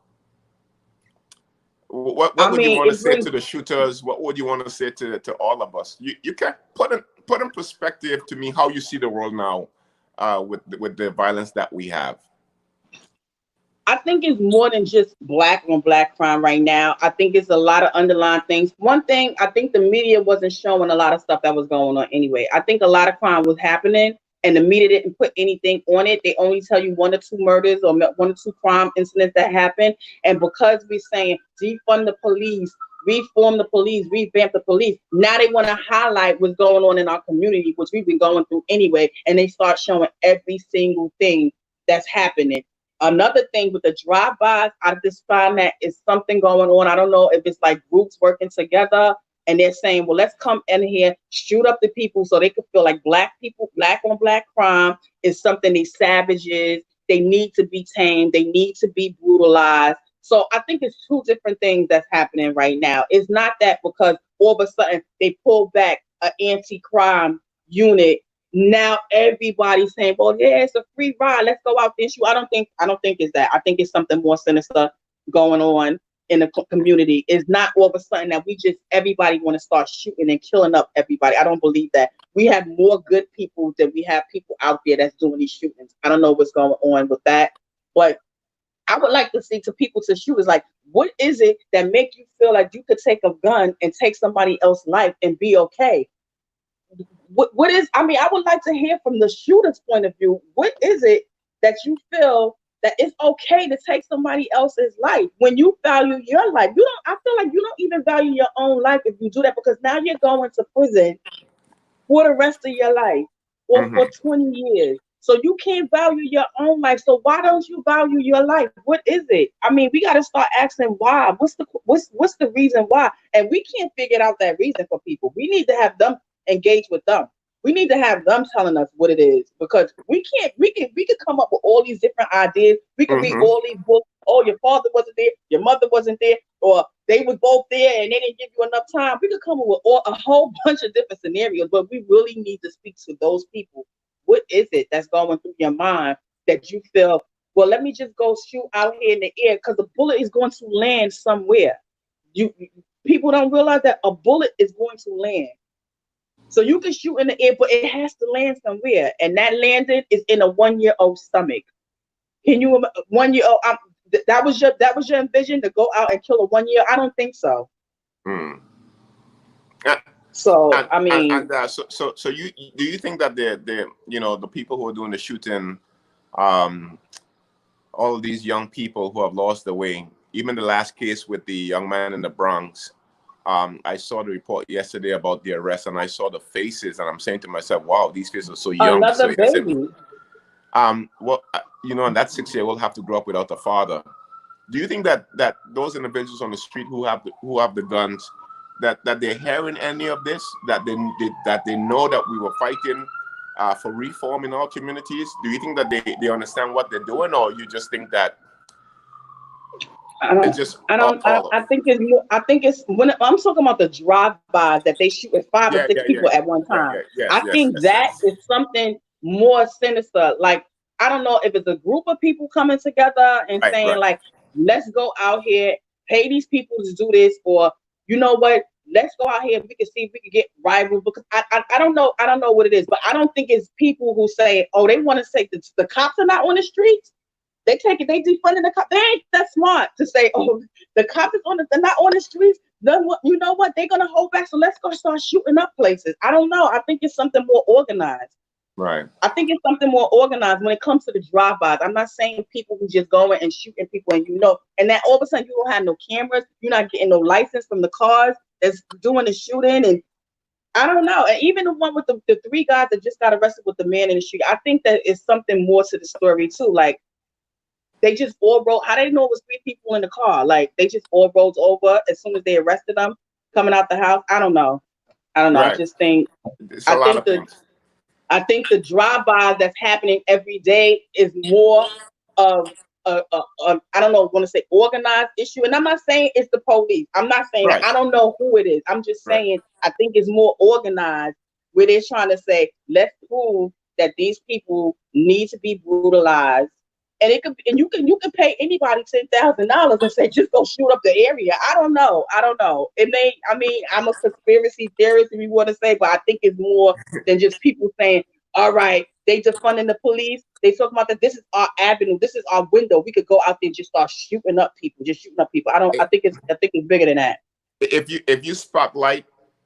A: What would you want to say to the shooters? What would you want to say to all of us? You can put in perspective to me how you see the world now with the violence that we have.
B: I think it's more than just black on black crime right now. I think it's a lot of underlying things. One thing, I think the media wasn't showing a lot of stuff that was going on anyway. I think a lot of crime was happening and the media didn't put anything on it. They only tell you 1 or 2 murders or 1 or 2 crime incidents that happened. And because we're saying defund the police, reform the police, revamp the police, now they want to highlight what's going on in our community, which we've been going through anyway. And they start showing every single thing that's happening. Another thing with the drive-bys, I just find that is something going on. I don't know if it's like groups working together and they're saying, well, let's come in here, shoot up the people so they could feel like black people, black on black crime is something they savages. They need to be tamed. They need to be brutalized. So I think it's 2 different things that's happening right now. It's not that because all of a sudden they pull back an anti-crime unit. Now everybody's saying, well, yeah, it's a free ride. Let's go out there and shoot. I don't think it's that. I think it's something more sinister going on in the community. It's not all of a sudden that everybody want to start shooting and killing up everybody. I don't believe that. We have more good people than we have people out there that's doing these shootings. I don't know what's going on with that, but I would like to see to people to shoot is like, what is it that make you feel like you could take a gun and take somebody else's life and be okay? What is, I mean, I would like to hear from the shooter's point of view. What is it that you feel that it's okay to take somebody else's life when you value your life? I feel like you don't even value your own life if you do that, because now you're going to prison for the rest of your life or for 20 years. So you can't value your own life. So why don't you value your life? What is it? I mean, we got to start asking why. What's the reason why? And we can't figure out that reason for people. We need to have them engage with them. We need to have them telling us what it is, because we could come up with all these different ideas. We could read all these books. Oh, your father wasn't there, your mother wasn't there, or they were both there and they didn't give you enough time. We could come up with a whole bunch of different scenarios, but we really need to speak to those people. What is it that's going through your mind that you feel, well, let me just go shoot out here in the air, because the bullet is going to land somewhere. People don't realize that a bullet is going to land. So you can shoot in the air, but it has to land somewhere. And that landing is in a 1-year-old stomach. Can you 1 year old? That was your envision to go out and kill a 1 year? I don't think so.
A: Hmm. Uh,
B: So I mean,
A: so you do you think that the the people who are doing the shooting, um, all of these young people who have lost their way, even the last case with the young man in the Bronx, I saw the report yesterday about the arrest, and I saw the faces, and I'm saying to myself, wow, these kids are so young. So
B: another
A: as if,
B: baby.
A: well, and that 6 year will have to grow up without a father. Do you think that those individuals on the street who have the guns, that they're hearing any of this, that they know that we were fighting for reform in our communities? Do you think that they understand what they're doing, or you just think that
B: I
A: it's
B: don't.
A: just
B: I think it's more. I think it's when I'm talking about the drive-bys that they shoot at five or
A: yeah,
B: six
A: yeah, yeah,
B: people at one
A: yeah,
B: time.
A: yeah, yes,
B: I
A: yes,
B: think
A: yes,
B: that
A: yes.
B: is something more sinister. Like I don't know if it's a group of people coming together and
A: Right,
B: saying
A: right,
B: like, let's go out here, pay these people to do this, or you know what, let's go out here and we can see if we can get rival. Because I don't know. I don't know what it is, but I don't think it's people who say, oh, they want to say the cops are not on the streets. They take it. They defunding the cops. They ain't that smart to say, "Oh, the cops is on the. They're not on the streets. Then what? You know what? They're gonna hold back. So let's go start shooting up places." I don't know. I think it's something more organized.
A: right.
B: I think it's something more organized when it comes to the drive-bys. I'm not saying people who just going and shooting people, and and then all of a sudden you don't have no cameras. You're not getting no license from the cars that's doing the shooting, and I don't know. And even the one with the three guys that just got arrested with the man in the street, I think that is something more to the story too. Like they just all rolled. How they know it was three people in the car? Like they just all rolled over as soon as they arrested them coming out the house. I don't know. I don't know. I
A: Right.
B: just think
A: It's a
B: I
A: lot
B: think
A: of
B: the
A: things.
B: I think the drive-bys that's happening every day is more of I don't know, want to say organized issue. And I'm not saying it's the police. I'm not saying that.
A: Right,
B: I don't know who it is. I'm just
A: right.
B: saying I think it's more organized where they're trying to say, let's prove that these people need to be brutalized. And it could and you can pay anybody $10,000 and say just go shoot up the area. I don't know. I don't know. It may I mean I'm a conspiracy theorist if you want to say, but I think it's more than just people saying, all right, they defunding the police. They talking about that this is our avenue, this is our window. We could go out there and just start shooting up people, just shooting up people. I think it's bigger than that.
A: If you spotlight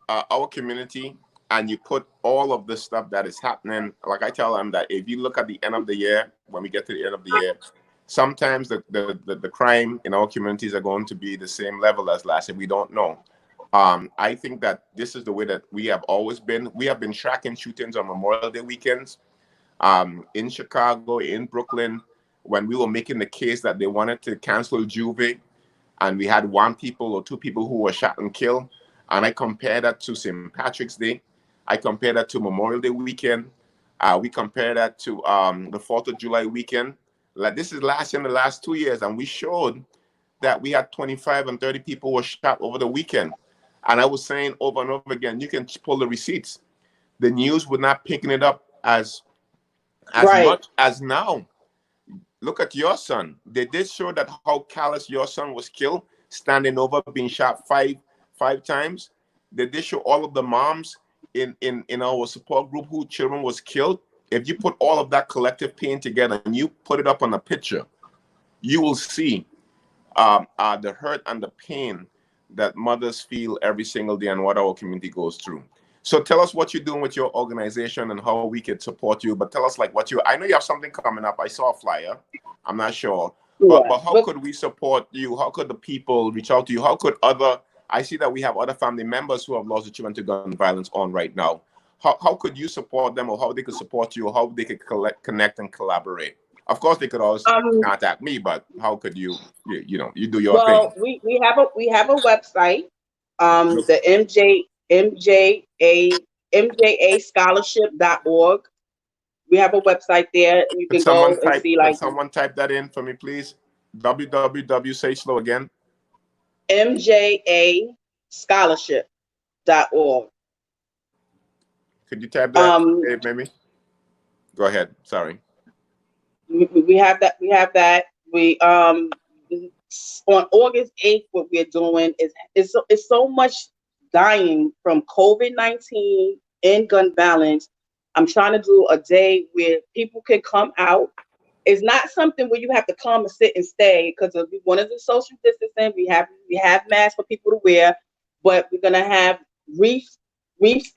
A: our community and you put all of the stuff that is happening, like I tell them that if you look at the end of the year, when we get to the end of the year, sometimes the crime in our communities are going to be the same level as last year. We don't know. I think that this is the way that we have always been. We have been tracking shootings on Memorial Day weekends, in Chicago, in Brooklyn, when we were making the case that they wanted to cancel Juve, and we had one people or two people who were shot and killed. And I compare that to St. Patrick's Day. I compare that to Memorial Day weekend. We compare that to the 4th of July weekend. Like this is last year in the last 2 years, and we showed that we had 25 and 30 people were shot over the weekend. And I was saying over and over again, you can pull the receipts. The news would not picking it up as
B: Right.
A: much as now. Look at your son. They did show that how callous your son was killed, standing over, being shot five times. They did show all of the moms in our support group who children was killed. If you put all of that collective pain together and you put it up on a picture, you will see the hurt and the pain that mothers feel every single day and what our community goes through. So tell us what you're doing with your organization and how we could support you. But tell us like I know you have something coming up. I saw a flyer. I'm not sure.
B: Yeah.
A: But how could we support you? How could the people reach out to you? How could I see that we have other family members who have lost their children to gun violence on right now. How could you support them, or how they could support you, or how they could connect and collaborate? Of course, they could always
B: Um
A: contact me, but how could you do your thing?
B: well we have a website, the MJA scholarship.org. We have a website there. You
A: Could
B: can
A: someone
B: go and
A: type
B: see
A: could
B: like
A: someone type that in for me, please? www, say slow again.
B: MJA scholarship.org.
A: Could you type that,
B: Um,
A: Dave, maybe? Go ahead. Sorry.
B: we have that. We have that. We on August 8th, what we're doing is it's so much dying from COVID-19 and gun violence. I'm trying to do a day where people can come out It's not something where you have to come and sit and stay because we want to do social distancing. We have masks for people to wear, but we're gonna have wreaths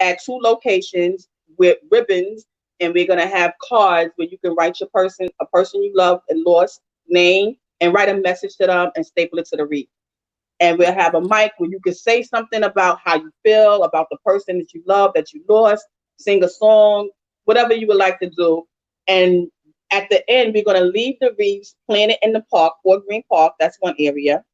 B: at 2 locations with ribbons, and we're gonna have cards where you can write a person you love and lost name, and write a message to them and staple it to the wreath. And we'll have a mic where you can say something about how you feel about the person that you love, that you lost, sing a song, whatever you would like to do. And at the end, we're going to leave the wreaths planted in the park, Fort Greene Park. That's one area.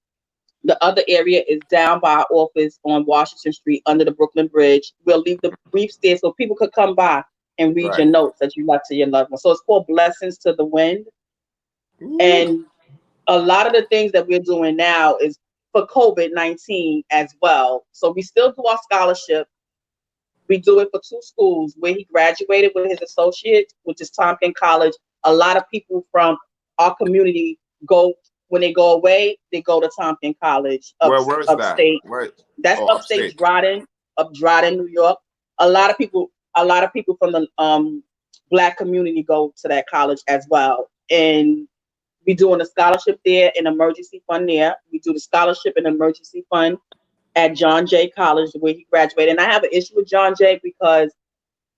B: The other area is down by our office on Washington Street under the Brooklyn Bridge. We'll leave the wreaths there so people could come by and read your notes that you left to your loved one. So it's called Blessings to the Wind.
A: Ooh.
B: And a lot of the things that we're doing now is for COVID-19 as well. So we still do our scholarship. We do it for 2 schools where he graduated with his associate, which is Tompkins College. A lot of people from our community when they go away, they go to Tompkins College.
A: Where is
B: upstate.
A: That?
B: That's upstate Dryden, New York. A lot of people from the Black community go to that college as well. And we doing a scholarship there, an emergency fund there. We do the scholarship and emergency fund at John Jay College where he graduated. And I have an issue with John Jay because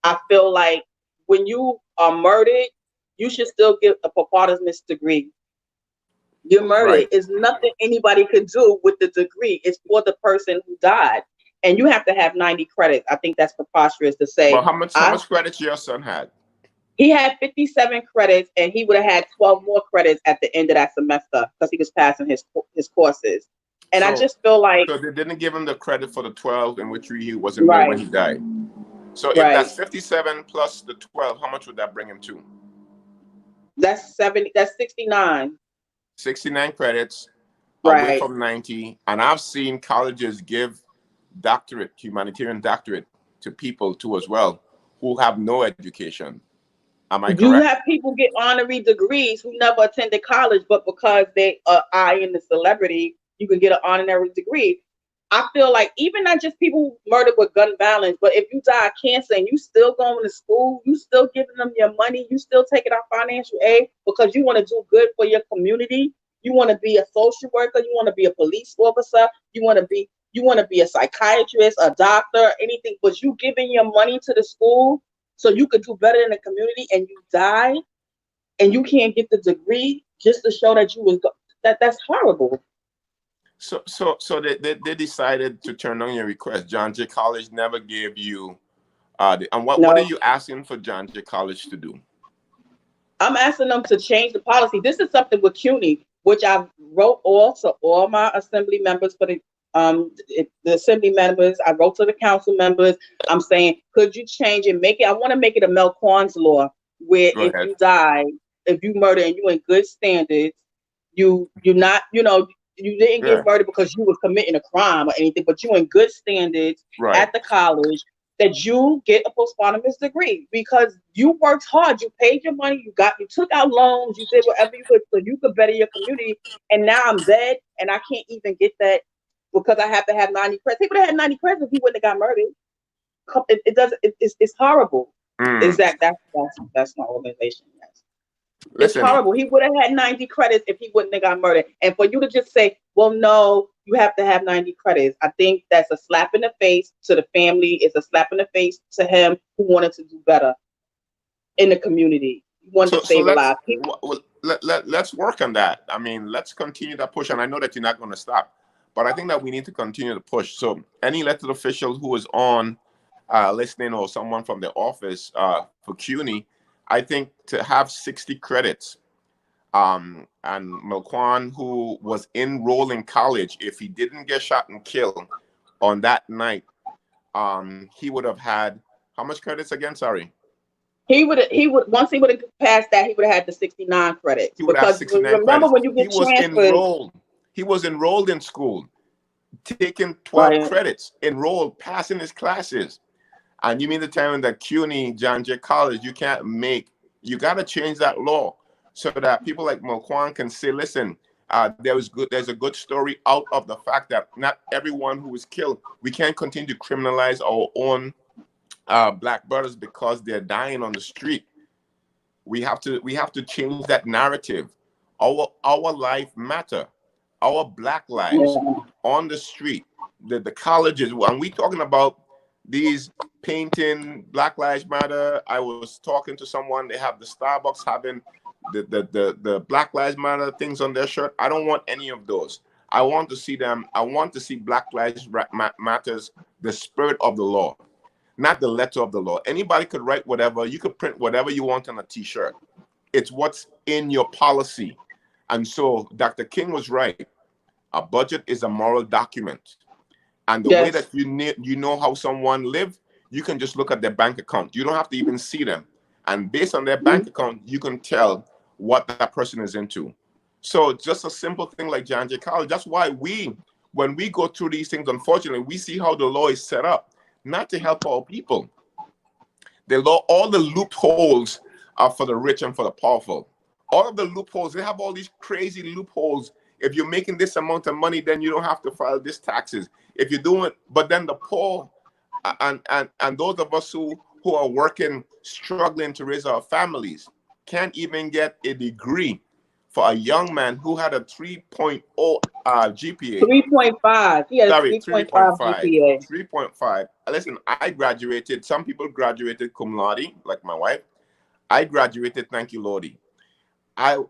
B: I feel like when you are murdered, you should still get a preparatory degree. You're murdered.
A: Right.
B: It's nothing anybody could do with the degree. It's for the person who died. And you have to have 90 credits. I think that's preposterous to say.
A: Well, how much credits your son had?
B: He had 57 credits, and he would have had 12 more credits at the end of that semester because he was passing his courses. And I just feel like...
A: So they didn't give him the credit for the 12 in which he was enrolled when he died. So if that's 57 plus the 12, how much would that bring him to?
B: That's 69.
A: 69 credits away from 90. And I've seen colleges give humanitarian doctorate to people too as well who have no education. Am I correct?
B: You have people get honorary degrees who never attended college, but because they are eyeing the celebrity, you can get an honorary degree. I feel like even not just people murdered with gun violence, but if you die of cancer and you still going to school, you still giving them your money, you still taking out financial aid because you want to do good for your community. You want to be a social worker, you want to be a police officer, you want to be a psychiatrist, a doctor, anything, but you giving your money to the school so you could do better in the community, and you die and you can't get the degree just to show that you was that's horrible.
A: So they decided to turn down your request. John Jay College never gave you and what are you asking for John Jay College to do?
B: I'm asking them to change the policy. This is something with CUNY, which I wrote to all my assembly members for the assembly members. I wrote to the council members. I'm saying, could you change it? I want to make it a Melquain's law where if you die, if you murder and you're in good standards, you're not, you didn't get murdered because you was committing a crime or anything, but you're in good standards at the college, that you get a posthumous degree because you worked hard, you paid your money, you took out loans, you did whatever you could so you could better your community. And now I'm dead and I can't even get that because I have to have 90 credits. He would have had 90 credits if he wouldn't have got murdered. It's horrible. That's my organization. Yes. Listen, it's horrible. He would have had 90 credits if he wouldn't have got murdered. And for you to just say, well, no, you have to have 90 credits. I think that's a slap in the face to the family. It's a slap in the face to him who wanted to do better in the community. He wanted to save a lot of people.
A: Let's work on that. I mean, let's continue that push. And I know that you're not going to stop, but I think that we need to continue to push. So any elected official who is on listening, or someone from the office for CUNY, I think to have 60 credits, and Melquain, who was enrolled in college, if he didn't get shot and killed on that night, he would have had how much credits again? Sorry.
B: He would once he would have passed that, he would have had the 69 credits.
A: He would have 69
B: remember
A: credits.
B: When you get transferred,
A: he was enrolled in school, taking 12 credits, enrolled, passing his classes. And you mean to tell me that CUNY, John Jay College, you got to change that law so that people like Melquain can say, listen, there's a good story out of the fact that not everyone who is killed, we can't continue to criminalize our own Black brothers because they're dying on the street. We have to change that narrative. Our life matter. Our black lives
B: Yeah.
A: on the street, the colleges, and we talking about these painting Black Lives Matter. I was talking to someone, they have the Starbucks having the Black Lives Matter things on their shirt. I don't want any of those. I want to see them. I want to see Black Lives Matters, the spirit of the law, not the letter of the law. Anybody could write whatever. You could print whatever you want on a T-shirt. It's what's in your policy. And so Dr. King was right. A budget is a moral document. And the way
B: Yes.
A: that you know how someone live, you can just look at their bank account. You don't have to even see them. And based on their bank account, you can tell what that person is into. So just a simple thing like John J. College, that's why when we go through these things, unfortunately, we see how the law is set up, not to help our people. The law, all the loopholes are for the rich and for the powerful. All of the loopholes, they have all these crazy loopholes. If you're making this amount of money, then you don't have to file this taxes. If you're doing, but then the poor and those of us who are working, struggling to raise our families, can't even get a degree. For a young man who had a 3.0 GPA.
B: 3.5. He had a
A: Sorry,
B: 3.5 GPA.
A: 3.5. Listen, I graduated. Some people graduated cum laude, like my wife. I graduated, thank you, Lordy. I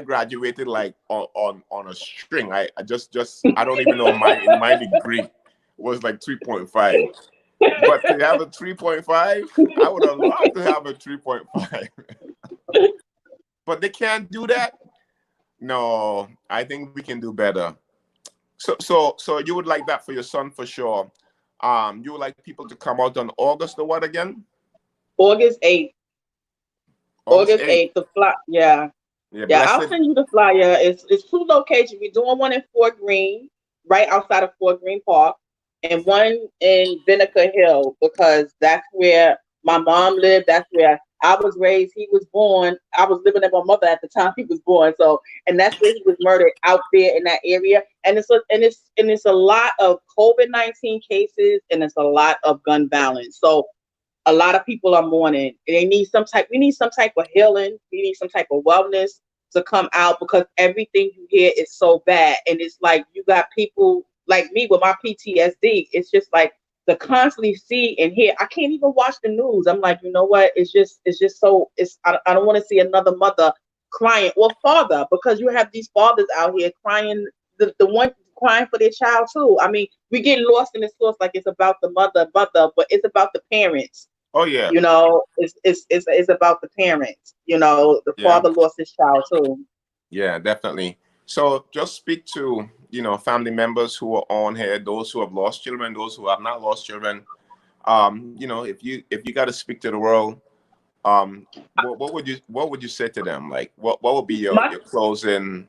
A: graduated like on a string. I don't even know my degree was like 3.5. But to have a 3.5, I would have loved to have a 3.5. But they can't do that. No, I think we can do better. So you would like that for your son for sure. You would like people to come out on August or what again?
B: August 8th. August 8th. The fly. Yeah. Yeah, I'll send you the flyer. It's two locations. We're doing one in Fort Greene, right outside of Fort Greene Park, and one in Vinegar Hill, because that's where my mom lived. That's where I was raised. He was born. I was living with my mother at the time he was born. So, and that's where he was murdered, out there in that area. And it's a lot of COVID-19 cases, and it's a lot of gun violence. So a lot of people are mourning. We need some type of healing. We need some type of wellness to come out, because everything you hear is so bad. And it's like you got people like me with my PTSD. It's just like the constantly see and hear. I can't even watch the news. I'm like, you know what? It's just so I don't want to see another mother crying, or father, because you have these fathers out here crying, the one crying for their child too. I mean, we get lost in this source like it's about the mother, but it's about the parents.
A: Oh yeah.
B: You know, it's about the parents. You know, the father lost his child too.
A: Yeah, definitely. So just speak to, family members who are on here, those who have lost children, those who have not lost children. If you got to speak to the world, what would you say to them? Like, what would be your closing?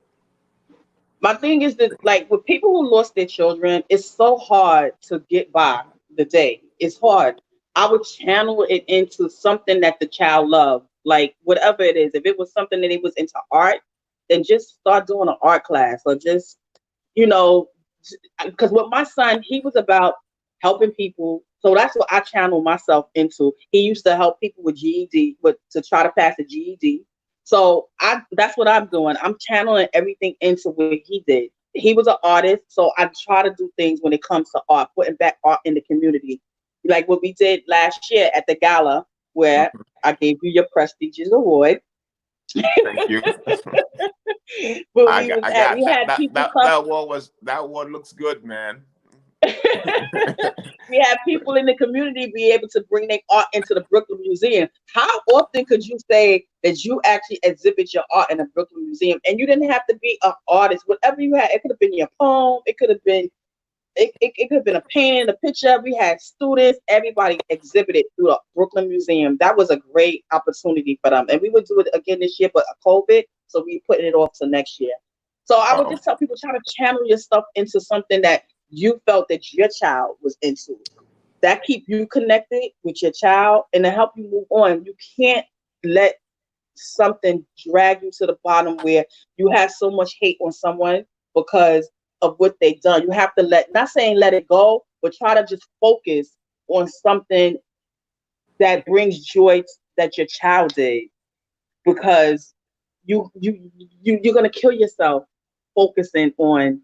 B: My thing is that, like, with people who lost their children, it's so hard to get by the day. It's hard. I would channel it into something that the child loved, like whatever it is. If it was something that he was into art, then just start doing an art class, or just, because with my son, he was about helping people. So that's what I channel myself into. He used to help people with GED, to try to pass a GED. So that's what I'm doing. I'm channeling everything into what he did. He was an artist, so I try to do things when it comes to art, putting back art in the community. Like what we did last year at the gala, where I gave you your prestigious award.
A: Thank you. That award looks good, man.
B: We had people in the community be able to bring their art into the Brooklyn Museum. How often could you say that you actually exhibit your art in the Brooklyn Museum, and you didn't have to be an artist? Whatever you had, it could have been your poem. It could have been it could have been a painting, a picture. We had students, everybody exhibited through the Brooklyn Museum. That was a great opportunity for them. And we would do it again this year, but COVID, so we putting it off to next year. So I would just tell people, try to channel your stuff into something that you felt that your child was into. That keep you connected with your child and to help you move on. You can't let something drag you to the bottom where you have so much hate on someone because of what they've done. You have to not saying let it go, but try to just focus on something that brings joy that your child did. because you're gonna kill yourself focusing on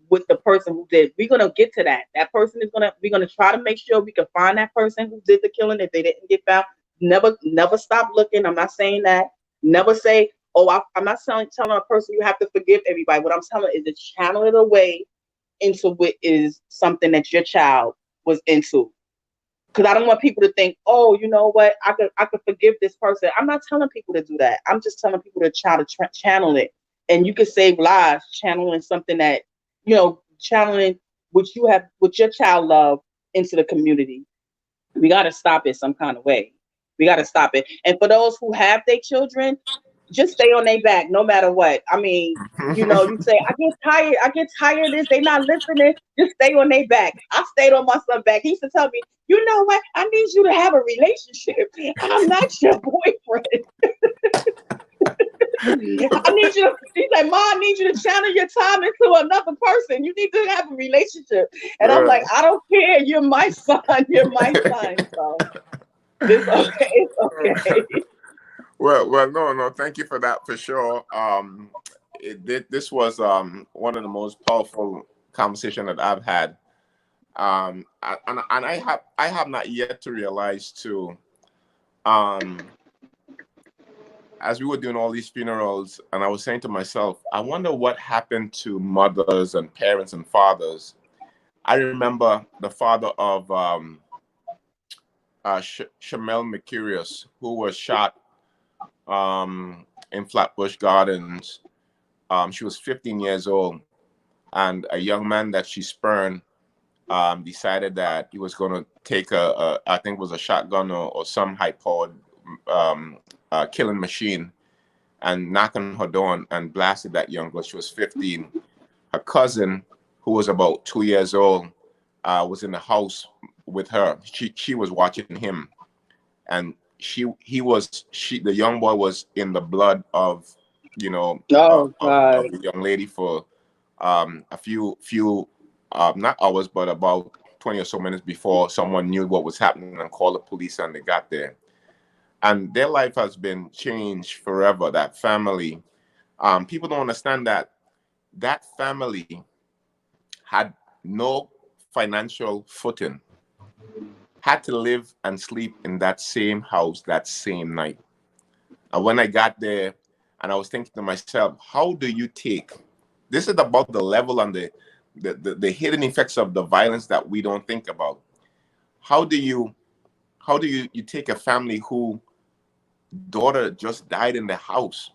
B: with the person who did. We're gonna get to that. That person is gonna we're gonna try to make sure we can find that person who did the killing if they didn't get found. Never stop looking. I'm not saying that. Never say, oh, I'm not telling a person you have to forgive everybody. What I'm telling is to channel it away into what is something that your child was into. Because I don't want people to think, oh, you know what, I could forgive this person. I'm not telling people to do that. I'm just telling people to try to channel it. And you can save lives channeling something that, channeling what your child love into the community. We got to stop it some kind of way. We got to stop it. And for those who have their children, just stay on their back no matter what. I mean, you say, I get tired of this. They not listening. Just stay on their back. I stayed on my son's back. He used to tell me, you know what? I need you to have a relationship. I'm not your boyfriend. I need you. He's like, Mom, I need you to channel your time into another person. You need to have a relationship. And I'm like, I don't care. You're my son. You're my son. So it's okay. It's okay.
A: Well, no, thank you for that for sure. This was one of the most powerful conversation that I've had. And I have not yet to realize too. As we were doing all these funerals, and I was saying to myself, I wonder what happened to mothers and parents and fathers. I remember the father of Shamel Mercurius, who was shot in Flatbush Gardens. She was 15 years old, and a young man that she spurned decided that he was going to take I think it was a shotgun or some high-powered killing machine and knock on her door and blasted that young girl. She was 15. Her cousin, who was about 2 years old, was in the house with her. She was watching him, and the young boy was in the blood of of the young lady for a few not hours, but about 20 or so minutes before someone knew what was happening and called the police, and they got there. And their life has been changed forever. That family, people don't understand that family had no financial footing, had to live and sleep in that same house that same night. And when I got there, and I was thinking to myself, how do you take, this is about the level and the hidden effects of the violence that we don't think about. How do you take a family who daughter just died in the house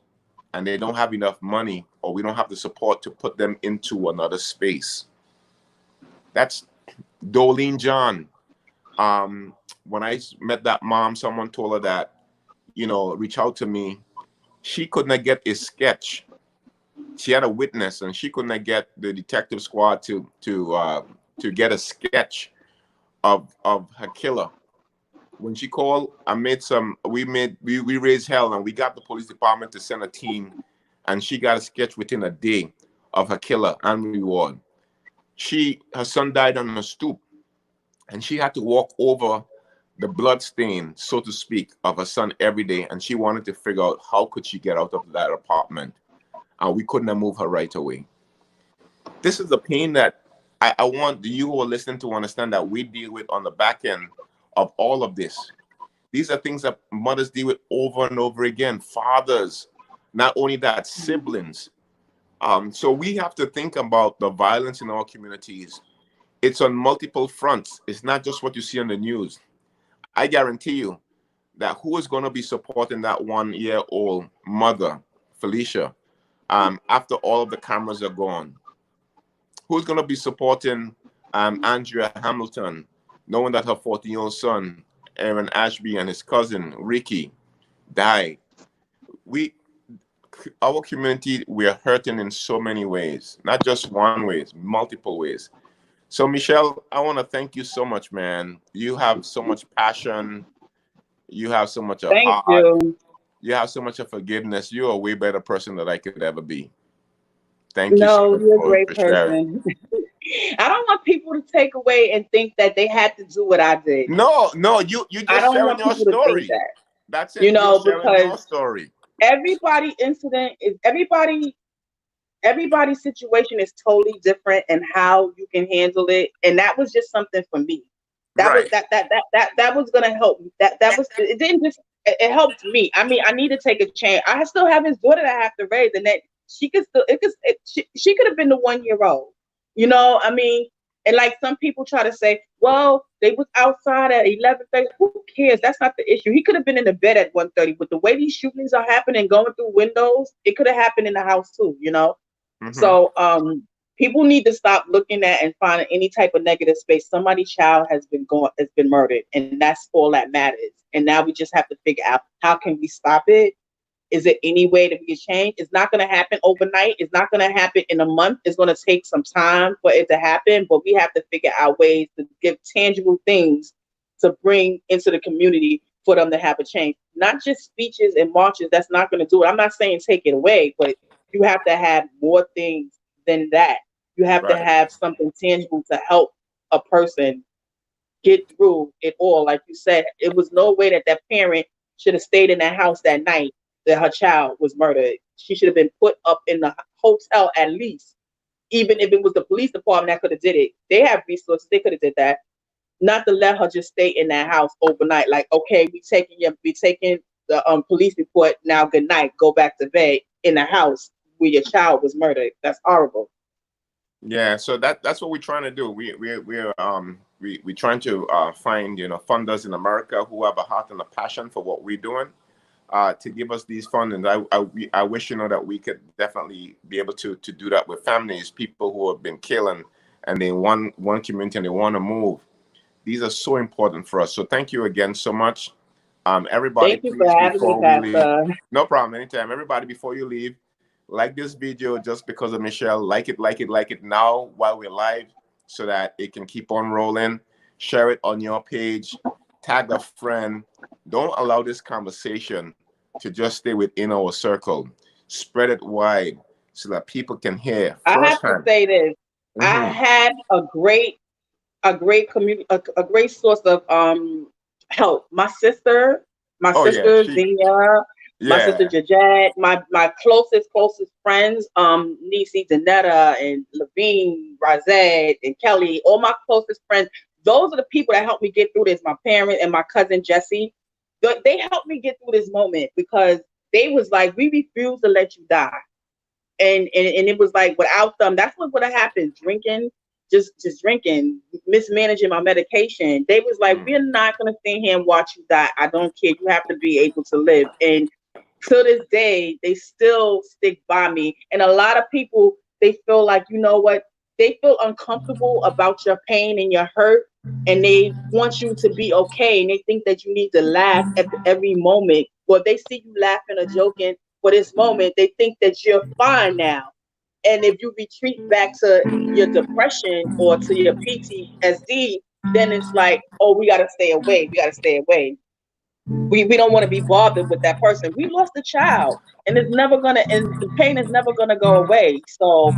A: and they don't have enough money, or we don't have the support to put them into another space? That's Dolene John. When I met that mom, someone told her that, reach out to me. She could not get a sketch. She had a witness, and she could not get the detective squad to get a sketch of her killer. When she called, we raised hell, and we got the police department to send a team, and she got a sketch within a day of her killer and reward. Her son died on her stoop, and she had to walk over the blood stain, so to speak, of her son every day, and she wanted to figure out how could she get out of that apartment, and we couldn't move her right away. This is the pain that I want you who are listening to understand that we deal with on the back end of all of this. These are things that mothers deal with over and over again. Fathers, not only that, siblings. So we have to think about the violence in our communities. It's on multiple fronts. It's not just what you see on the news. I guarantee you that who is going to be supporting that 1-year-old mother, Felicia, after all of the cameras are gone? Who's going to be supporting Andrea Hamilton, knowing that her 14-year-old son, Aaron Ashby, and his cousin, Ricky, died? Our community, we are hurting in so many ways, not just one way, multiple ways. So, Michelle, I want to thank you so much, man. You have so much passion. You have so much of heart.
B: You.
A: You have so much of forgiveness. You're a way better person than I could ever be. Thank you
B: so
A: so
B: much. No, you're a great
A: person.
B: I don't want people to take away and think that they had to do what I did.
A: No, you just sharing your story. That's it.
B: You're
A: sharing
B: because
A: your story.
B: Everybody's situation is totally different and how you can handle it. And that was just something for me. That was
A: Right.
B: that was gonna help me. That was it didn't just it helped me. I mean, I need to take a chance. I still have his daughter that I have to raise, and that she could still she could have been the 1 year old. I mean, and like some people try to say, well, they was outside at 11:30. Who cares? That's not the issue. He could have been in the bed at 1:30. But the way these shootings are happening, going through windows, it could have happened in the house too.
A: Mm-hmm.
B: So people need to stop looking at and finding any type of negative space. Somebody's child has been murdered, and that's all that matters. And now we just have to figure out how can we stop it. Is it any way that we can change? It's not going to happen overnight. It's not going to happen in a month. It's going to take some time for it to happen, but we have to figure out ways to give tangible things to bring into the community for them to have a change. Not just speeches and marches. That's not going to do it. I'm not saying take it away, but you have to have more things than that. You have to
A: Right.
B: have something tangible to help a person get through it all. Like you said, it was no way that that parent should have stayed in that house that night that her child was murdered. She should have been put up in the hotel at least, even if it was the police department that could have did it. They have resources; they could have did that. Not to let her just stay in that house overnight. Like, okay, we taking the police report now. Good night. Go back to bed in the house where your child was murdered. That's horrible.
A: Yeah, so that's what we're trying to do. We're trying to find funders in America who have a heart and a passion for what we're doing, to give us these funding. I wish that we could definitely be able to do that with families, people who have been killed, and they want one community and they want to move. These are so important for us. So thank you again so much. Everybody,
B: Thank you for
A: please,
B: having me,
A: before we leave,
B: Pastor.
A: no problem, anytime. Everybody, before you leave, like this video just because of Michelle. Like it now while we're live so that it can keep on rolling. Share it on your page. Tag a friend. Don't allow this conversation to just stay within our circle. Spread it wide so that people can hear
B: I have to
A: firsthand.
B: say this. I
A: Mm-hmm.
B: had a great community, a great source of help. My
A: Oh yeah,
B: sister Zenia, my sister
A: yeah.
B: Jajad, my closest friends, Nisi, Danetta, and Levine, Razed, and Kelly, all my closest friends. Those are the people that helped me get through this. My parents and my cousin Jesse, they helped me get through this moment because they was like, we refuse to let you die. And it was like without them, that's what would have happened. Drinking, just drinking, mismanaging my medication. They was like,
A: Mm.
B: we're not gonna stand here and watch you die. I don't care. You have to be able to live. And to this day, they still stick by me. And a lot of people, they feel like, you know what? They feel uncomfortable about your pain and your hurt, and they want you to be okay. And they think that you need to laugh at every moment. Well, they see you laughing or joking for this moment, they think that you're fine now. And if you retreat back to your depression or to your PTSD, then it's like, oh, we got to stay away. We got to stay away. We don't want to be bothered with that person. We lost a child, and the pain is never gonna go away. So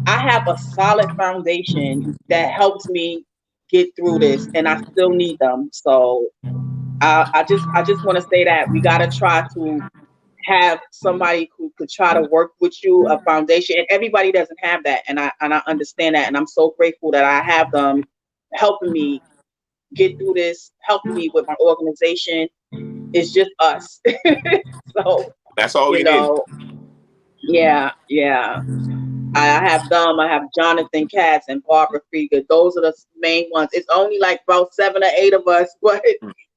B: I have a solid foundation that helps me get through this, and I still need them. So I just want to say that we gotta try to have somebody who could try to work with you, a foundation, and everybody doesn't have that, and I understand that, and I'm so grateful that I have them helping me get through this, helping me with my organization. It's just us. So,
A: That's all
B: you
A: we need.
B: know, yeah. I have them. I have Jonathan Katz and Barbara Krieger. Those are the main ones. It's only like about 7 or 8 of us, but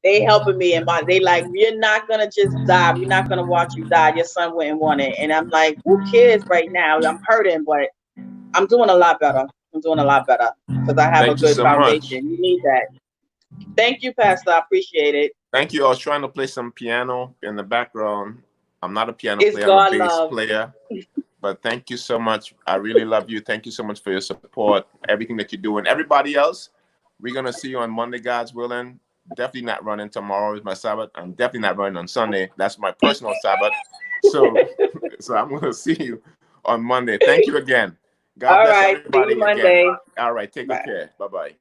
B: they helping me. And they like, we're not gonna just die. We're not gonna watch you die. Your son wouldn't want it. And I'm like, who cares right now? I'm hurting, but I'm doing a lot better. I'm doing a lot better because I have a
A: Thank you
B: good
A: so much.
B: foundation. You need that. Thank you, Pastor. I appreciate it.
A: Thank you. I was trying to play some piano in the background. I'm not a piano
B: It's
A: player, I'm a
B: God
A: bass
B: love.
A: player. But thank you so much. I really love you. Thank you so much for your support, everything that you do. And everybody else, we're going to see you on Monday, God's willing. Definitely not running tomorrow is my Sabbath. I'm definitely not running on Sunday. That's my personal Sabbath. So, so I'm going to see you on Monday. Thank you again. God
B: All
A: bless
B: right. See you
A: everybody again.
B: Monday.
A: All right. Take good
B: Bye.
A: care. Bye-bye.